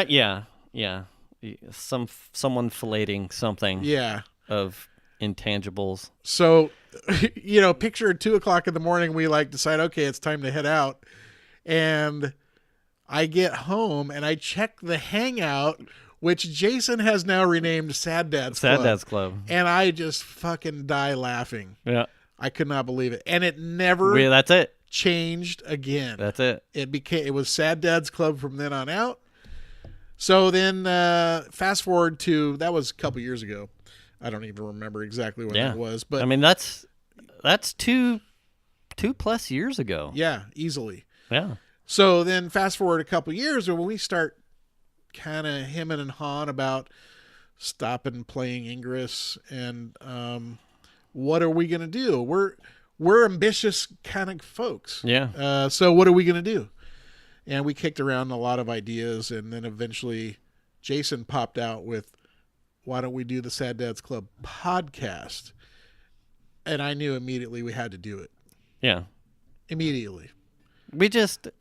someone filleting something. Yeah. Of intangibles. So, picture at 2:00 in the morning, we decide, okay, it's time to head out. And I get home and I check the hangout, which Jason has now renamed Sad Dads Club. Sad Dads Club. And I just fucking die laughing. Yeah. I could not believe it. And it never that's it. Changed again. That's it. It was Sad Dads Club from then on out. So then fast forward to, that was a couple years ago. I don't even remember exactly when that was. But I mean, that's 2+ years ago. Yeah, easily. Yeah. So then fast forward a couple years, when we start kind of hemming and hawing about stopping playing Ingress and what are we going to do? We're ambitious kind of folks. Yeah. So what are we going to do? And we kicked around a lot of ideas, and then eventually Jason popped out with, why don't we do the Sad Dads Club podcast? And I knew immediately we had to do it. Yeah. Immediately.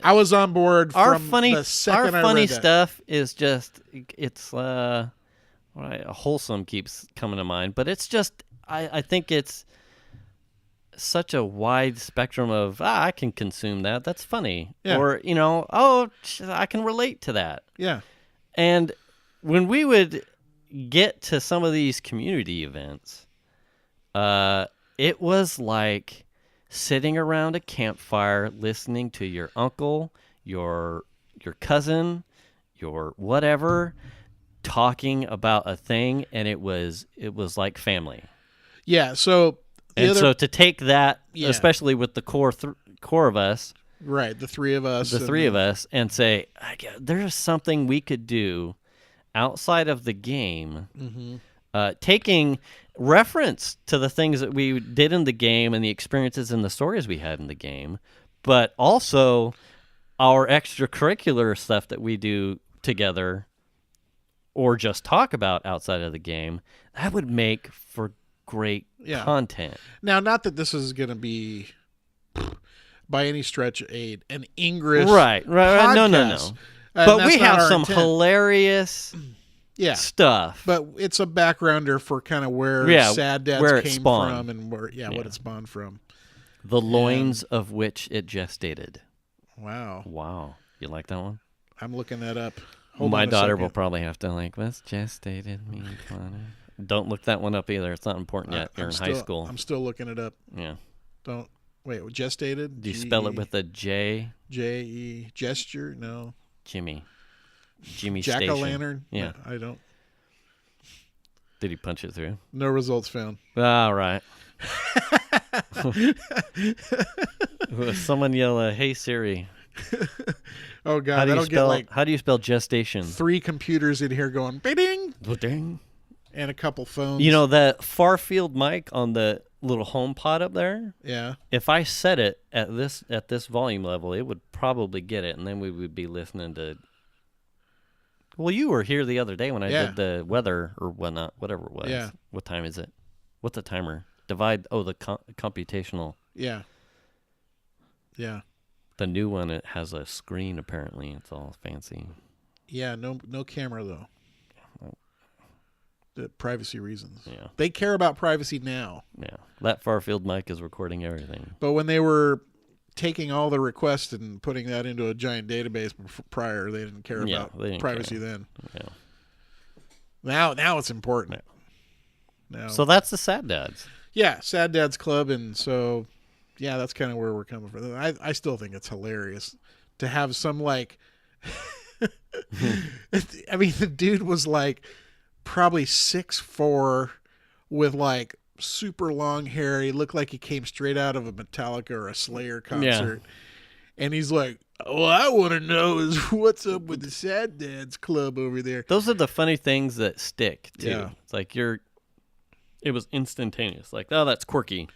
I was on board from the second I read that. Our funny stuff is just, it's, wholesome keeps coming to mind, but it's just, I think it's such a wide spectrum of, I can consume that. That's funny. Yeah. Or, I can relate to that. Yeah. And when we would get to some of these community events, it was like sitting around a campfire listening to your uncle, your cousin, your whatever, talking about a thing, and it was like family. Yeah, so so to take that, especially with the core of us, right, the three of us, and say, there's something we could do outside of the game, taking reference to the things that we did in the game and the experiences and the stories we had in the game, but also our extracurricular stuff that we do together or just talk about outside of the game. That would make for great content. Now, not that this is going to be by any stretch an English right. podcast, No. But we have some intent. Hilarious stuff. But it's a backgrounder for kind of where Sad Dads where came spawned. from and what it spawned from. The loins of which it gestated. Wow. You like that one? I'm looking that up. My daughter will probably have to what's gestated mean, Connor? Don't look that one up either. It's not important yet. You're in high school. I'm still looking it up. Yeah. Wait, gestated? Do you spell it with a J? J-E. Gesture? No. Jimmy Jack-o'-lantern? Yeah. No, I don't. Did he punch it through? No results found. All right. Someone yell, "Hey Siri." Oh God! How do you spell gestation? 3 computers in here going ding, ding, and a couple phones. You know that far field mic on the little home pod up there? Yeah. If I set it at this volume level, it would probably get it, and then we would be listening to. Well, you were here the other day when I did the weather or whatnot, whatever it was. Yeah. What time is it? What's the timer? Divide. Oh, the computational. Yeah. Yeah. The new one, it has a screen. Apparently, it's all fancy. Yeah. No camera though. The privacy reasons. Yeah. They care about privacy now. Yeah. That far field mic is recording everything. But when they were taking all the requests and putting that into a giant database prior, they didn't care about privacy then. Yeah. Now it's important. Yeah. Now. So that's the Sad Dads. Yeah, Sad Dads Club, and so that's kind of where we're coming from. I still think it's hilarious to have some like. I mean, the dude was like probably 6'4", with like super long hair. He looked like he came straight out of a Metallica or a Slayer concert. Yeah. And he's like, "All I want to know is what's up with the Sad Dads Club over there." Those are the funny things that stick too. Yeah. It's like it was instantaneous. Like, oh, that's quirky.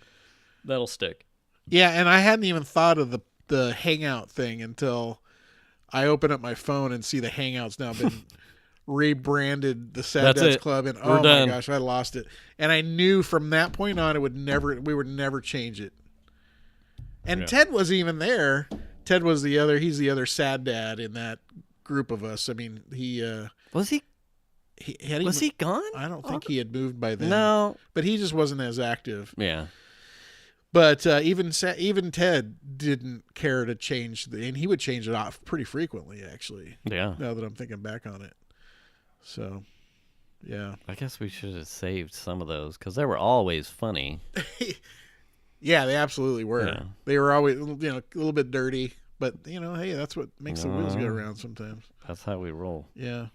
That'll stick. Yeah, and I hadn't even thought of the Hangout thing until I open up my phone and see the Hangouts now been rebranded the Sad Dads Club, and oh my gosh, I lost it. And I knew from that point on we would never change it. And Ted wasn't even there. Ted was he's the other sad dad in that group of us. I mean, was he was he gone? I don't think he had moved by then. No, but he just wasn't as active. Yeah. But even Ted didn't care to change and he would change it off pretty frequently, actually. Yeah. Now that I'm thinking back on it, so yeah. I guess we should have saved some of those because they were always funny. Yeah, they absolutely were. Yeah. They were always a little bit dirty, but hey, that's what makes the wheels go around sometimes. That's how we roll. Yeah.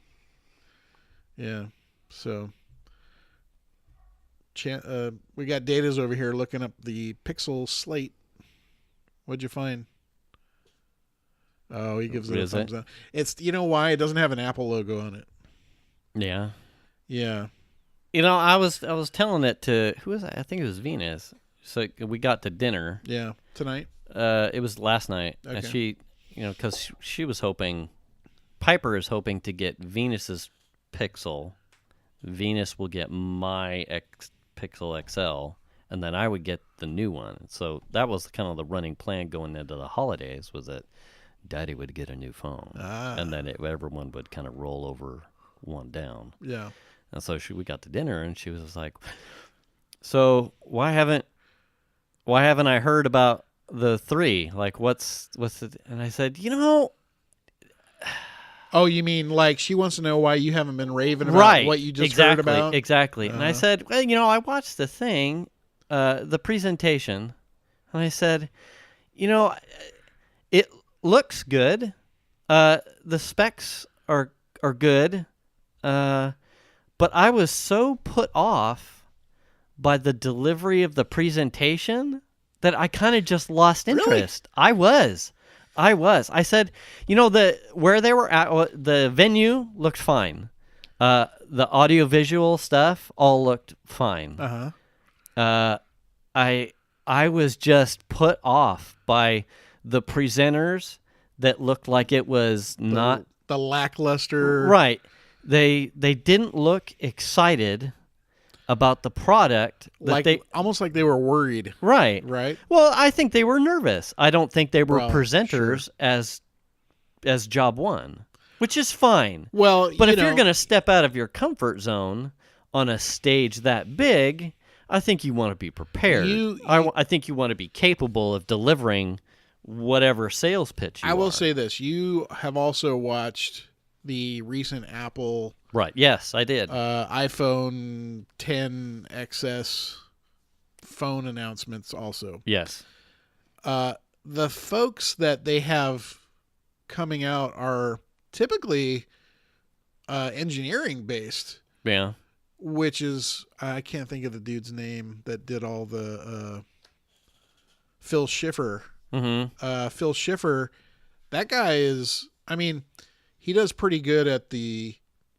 Yeah. So. We got Data's over here looking up the Pixel Slate. What'd you find? Oh, he gives it a thumbs up. It's why it doesn't have an Apple logo on it. Yeah. Yeah. I was telling it to who was I think it was Venus. So we got to dinner. Yeah, tonight. It was last night, okay. and she, because she was hoping, Piper is hoping to get Venus's Pixel. Venus will get my Pixel XL, and then I would get the new one. So that was kind of the running plan going into the holidays, was that Daddy would get a new phone, and then everyone would kind of roll over one down. Yeah. And so we got to dinner, and she was like, "So why haven't I heard about the 3? Like, what's the?" And I said, Oh, you mean like she wants to know why you haven't been raving about what you just heard about? Exactly. And I said, well, I watched the thing, the presentation, and I said, it looks good. The specs are good, but I was so put off by the delivery of the presentation that I kind of just lost interest. Really? I was. I said, where they were at, the venue looked fine. The audiovisual stuff all looked fine. Uh-huh. I was just put off by the presenters that looked like it was not the lackluster. right. They didn't look excited about the product. Almost like they were worried. Right. Right. Well, I think they were nervous. I don't think they were Well, presenters as job one, which is fine. Well, but if you're going to step out of your comfort zone on a stage that big, I think you want to be prepared. I think you want to be capable of delivering whatever sales pitch you I will are. say this. You have also watched the recent Apple Right. Yes, I did. iPhone 10 XS phone announcements also. Yes. The folks that they have coming out are typically engineering based, Yeah. which is, I can't think of the dude's name that did all the Phil Schiffer. Mm-hmm. Phil Schiffer, that guy is, I mean, he does pretty good at the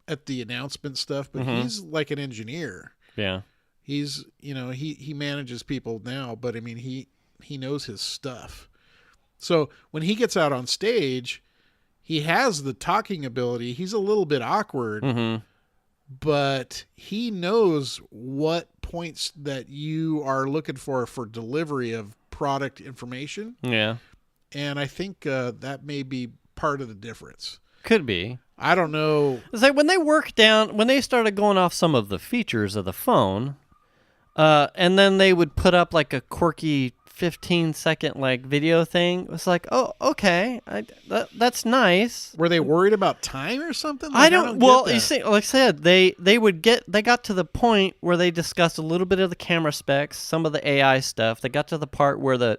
announcement stuff, but he's like an engineer. Yeah. He's, he manages people now, but I mean, he knows his stuff. So when he gets out on stage, he has the talking ability. He's a little bit awkward, but he knows what points that you are looking for delivery of product information. Yeah. And I think that may be part of the difference. Could be. I don't know. It's like when they started going off some of the features of the phone, and then they would put up like a quirky 15-second like video thing. It was like, oh, okay, that's nice. Were they worried about time or something? I don't well, you see, like I said, they got to the point where they discussed a little bit of the camera specs, some of the AI stuff. They got to the part where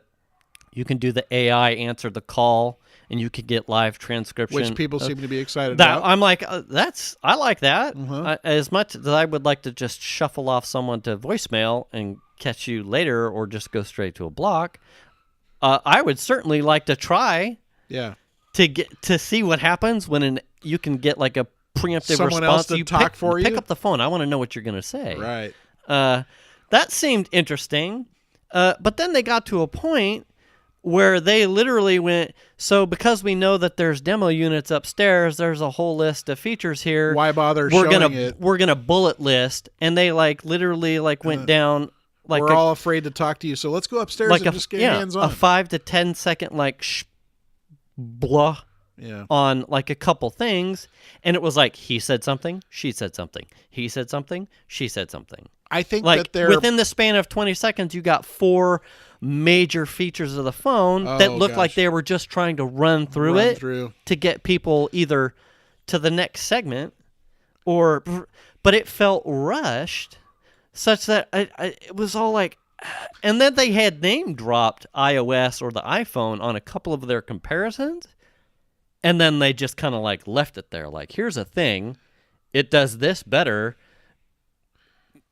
you can do the AI answer the call, and you could get live transcription, which people seem to be excited about. I'm like, I like that. As much as I would like to just shuffle off someone to voicemail and catch you later, or just go straight to a block. I would certainly like to try. Yeah. To see what happens when you can get like a preemptive someone response. Else to talk for you. Pick up the phone. I want to know what you're going to say. Right. That seemed interesting, but then they got to a point where they literally went, so because we know that there's demo units upstairs, there's a whole list of features here. Why bother showing it? We're gonna bullet list, and they like literally like went down. Like we're all afraid to talk to you, so let's go upstairs and just get hands on. A 5 to 10 second like blah on like a couple things, and it was like he said something, she said something, he said something, she said something. I think like that they're within the span of 20 seconds, you got 4 major features of the phone that looked like they were just trying to run through it to get people either to the next segment but it felt rushed such that it was all like, and then they had name dropped iOS or the iPhone on a couple of their comparisons, and then they just kind of like left it there like, here's a thing, it does this better,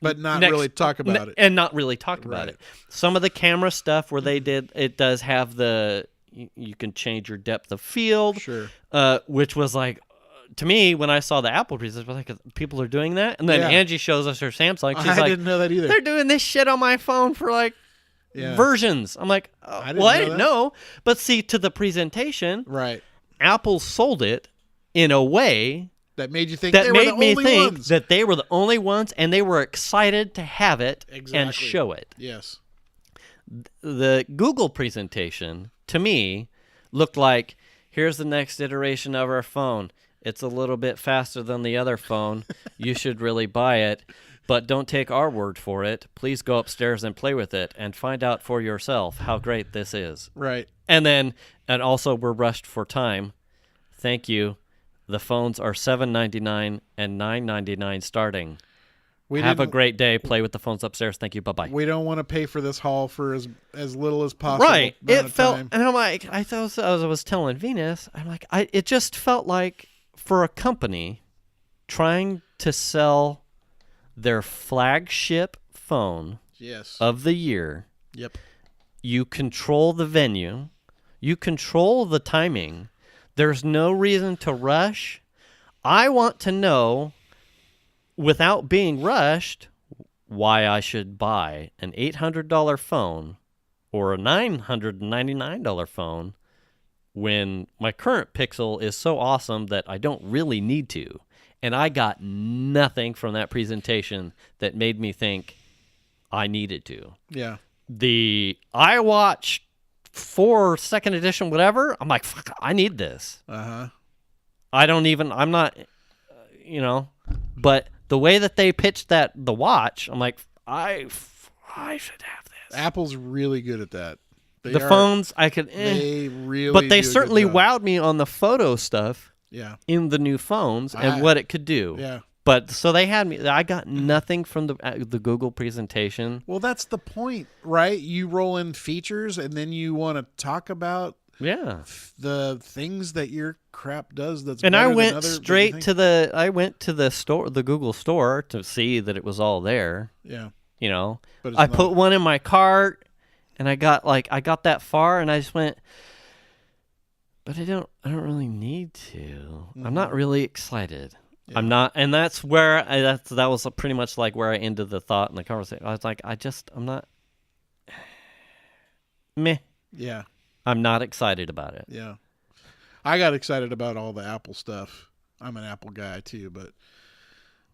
but not really talk about it. And not really talk about it. Some of the camera stuff where they did, it does have you can change your depth of field. Sure. Which was like, to me, when I saw the Apple presentation, I was like, people are doing that? And then Angie shows us her Samsung. She's I didn't know that either. They're doing this shit on my phone for like versions. I'm like, I didn't know. But see, to the presentation, right? Apple sold it in a way that made you think that they made were the me only think ones. that they were the only ones, and they were excited to have it and show it. Yes. The Google presentation, to me, looked like, here's the next iteration of our phone. It's a little bit faster than the other phone. You should really buy it, but don't take our word for it. Please go upstairs and play with it and find out for yourself how great this is. Right. And also we're rushed for time. Thank you. The phones are $7.99 and $9.99 starting. Have a great day. Play with the phones upstairs. Thank you. Bye-bye. We don't want to pay for this haul for as little as possible. Right. It felt, and I'm like, I was telling Venus, I'm like, it just felt like for a company trying to sell their flagship phone of the year. Yep. You control the venue. You control the timing. There's no reason to rush. I want to know without being rushed, why I should buy an $800 phone or a $999 phone when my current Pixel is so awesome that I don't really need to. And I got nothing from that presentation that made me think I needed to. Yeah. The iWatch 4 second edition, whatever, I'm like, fuck, I need this. Uh-huh. I'm not, but the way that they pitched the watch, I'm like, I should have this. Apple's really good at that. Phones, I could, They really but they do a certainly good job. wowed me on the photo stuff Yeah. in the new phones and what it could do. Yeah. But so they had me. I got nothing from the Google presentation. Well, that's the point, right? You roll in features, and then you want to talk about the things that your crap does. That's and better I went than other, straight to the store, the Google store, to see that it was all there. Yeah. But I put one in my cart, and I got that far, and I just went. But I don't really need to. Mm-hmm. I'm not really excited. Yeah. I'm not, and that's where that was pretty much like where I ended the thought in the conversation. I was like, I'm not, meh. Yeah. I'm not excited about it. Yeah. I got excited about all the Apple stuff. I'm an Apple guy too, but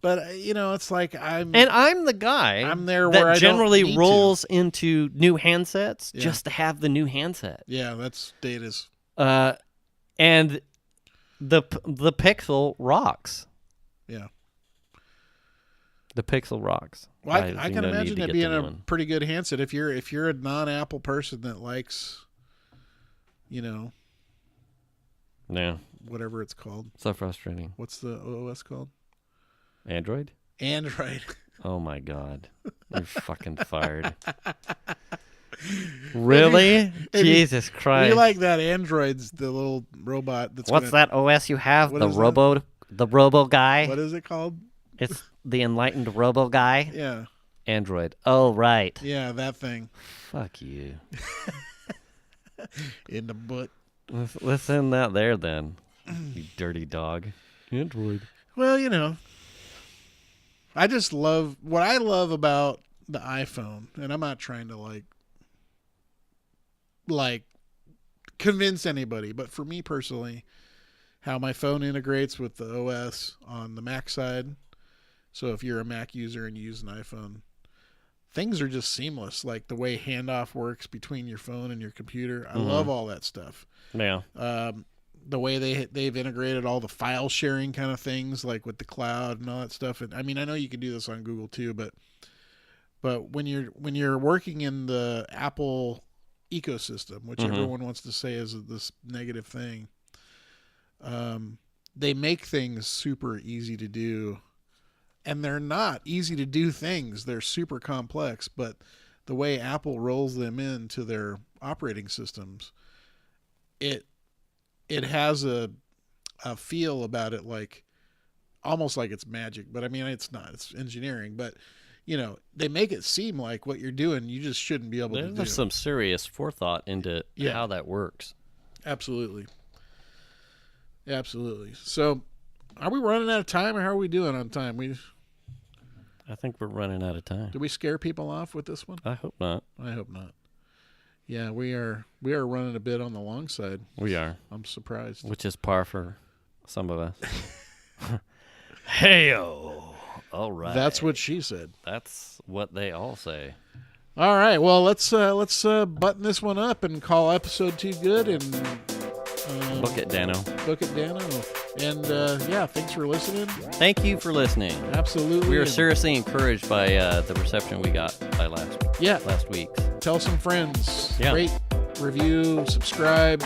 it's like I'm the guy I'm there that where I generally don't need rolls to. into new handsets just to have the new handset. Yeah, that's Data's. And the Pixel rocks. Yeah. The Pixel rocks. Well, I can imagine it being a pretty good handset if you're a non-Apple person that likes, yeah, whatever it's called. So frustrating. What's the OS called? Android. Oh my God, you're fucking fired. Really? Jesus Christ! You like that Android's the little robot? What's that OS you have? The Robo guy. What is it called? It's the enlightened Robo guy. Yeah. Android. Oh right. Yeah, that thing. Fuck you. In the butt. Let's end that there then. You dirty dog. Android. Well, I just love what I love about the iPhone, and I'm not trying to like convince anybody, but for me personally, how my phone integrates with the OS on the Mac side. So if you're a Mac user and you use an iPhone, things are just seamless. Like the way handoff works between your phone and your computer. I love all that stuff. Yeah. The way they've integrated all the file sharing kind of things, like with the cloud and all that stuff. And I mean, I know you can do this on Google too, but when you're working in the Apple ecosystem, which everyone wants to say is this negative thing, they make things super easy to do, and they're not easy to do things. They're super complex, but the way Apple rolls them into their operating systems, it has a feel about it, like almost like it's magic, but I mean, it's not. It's engineering, but they make it seem like what you're doing, you just shouldn't be able to do. There's some serious forethought into how that works. Absolutely. So, are we running out of time, or how are we doing on time? I think we're running out of time. Did we scare people off with this one? I hope not. I hope not. Yeah, we are running a bit on the long side. We are. I'm surprised. Which is par for some of us. Hey-o. All right. That's what she said. That's what they all say. All right. Well, let's button this one up and call episode 2 good and book it, Dano. And thanks for listening. Thank you for listening. Absolutely. We were seriously encouraged by the reception we got by last week. Tell some friends. Yeah. Rate, review, subscribe.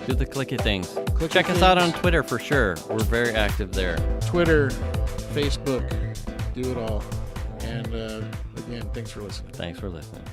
Do the clicky things. Check us out on Twitter for sure. We're very active there. Twitter, Facebook, do it all. And again, thanks for listening. Thanks for listening.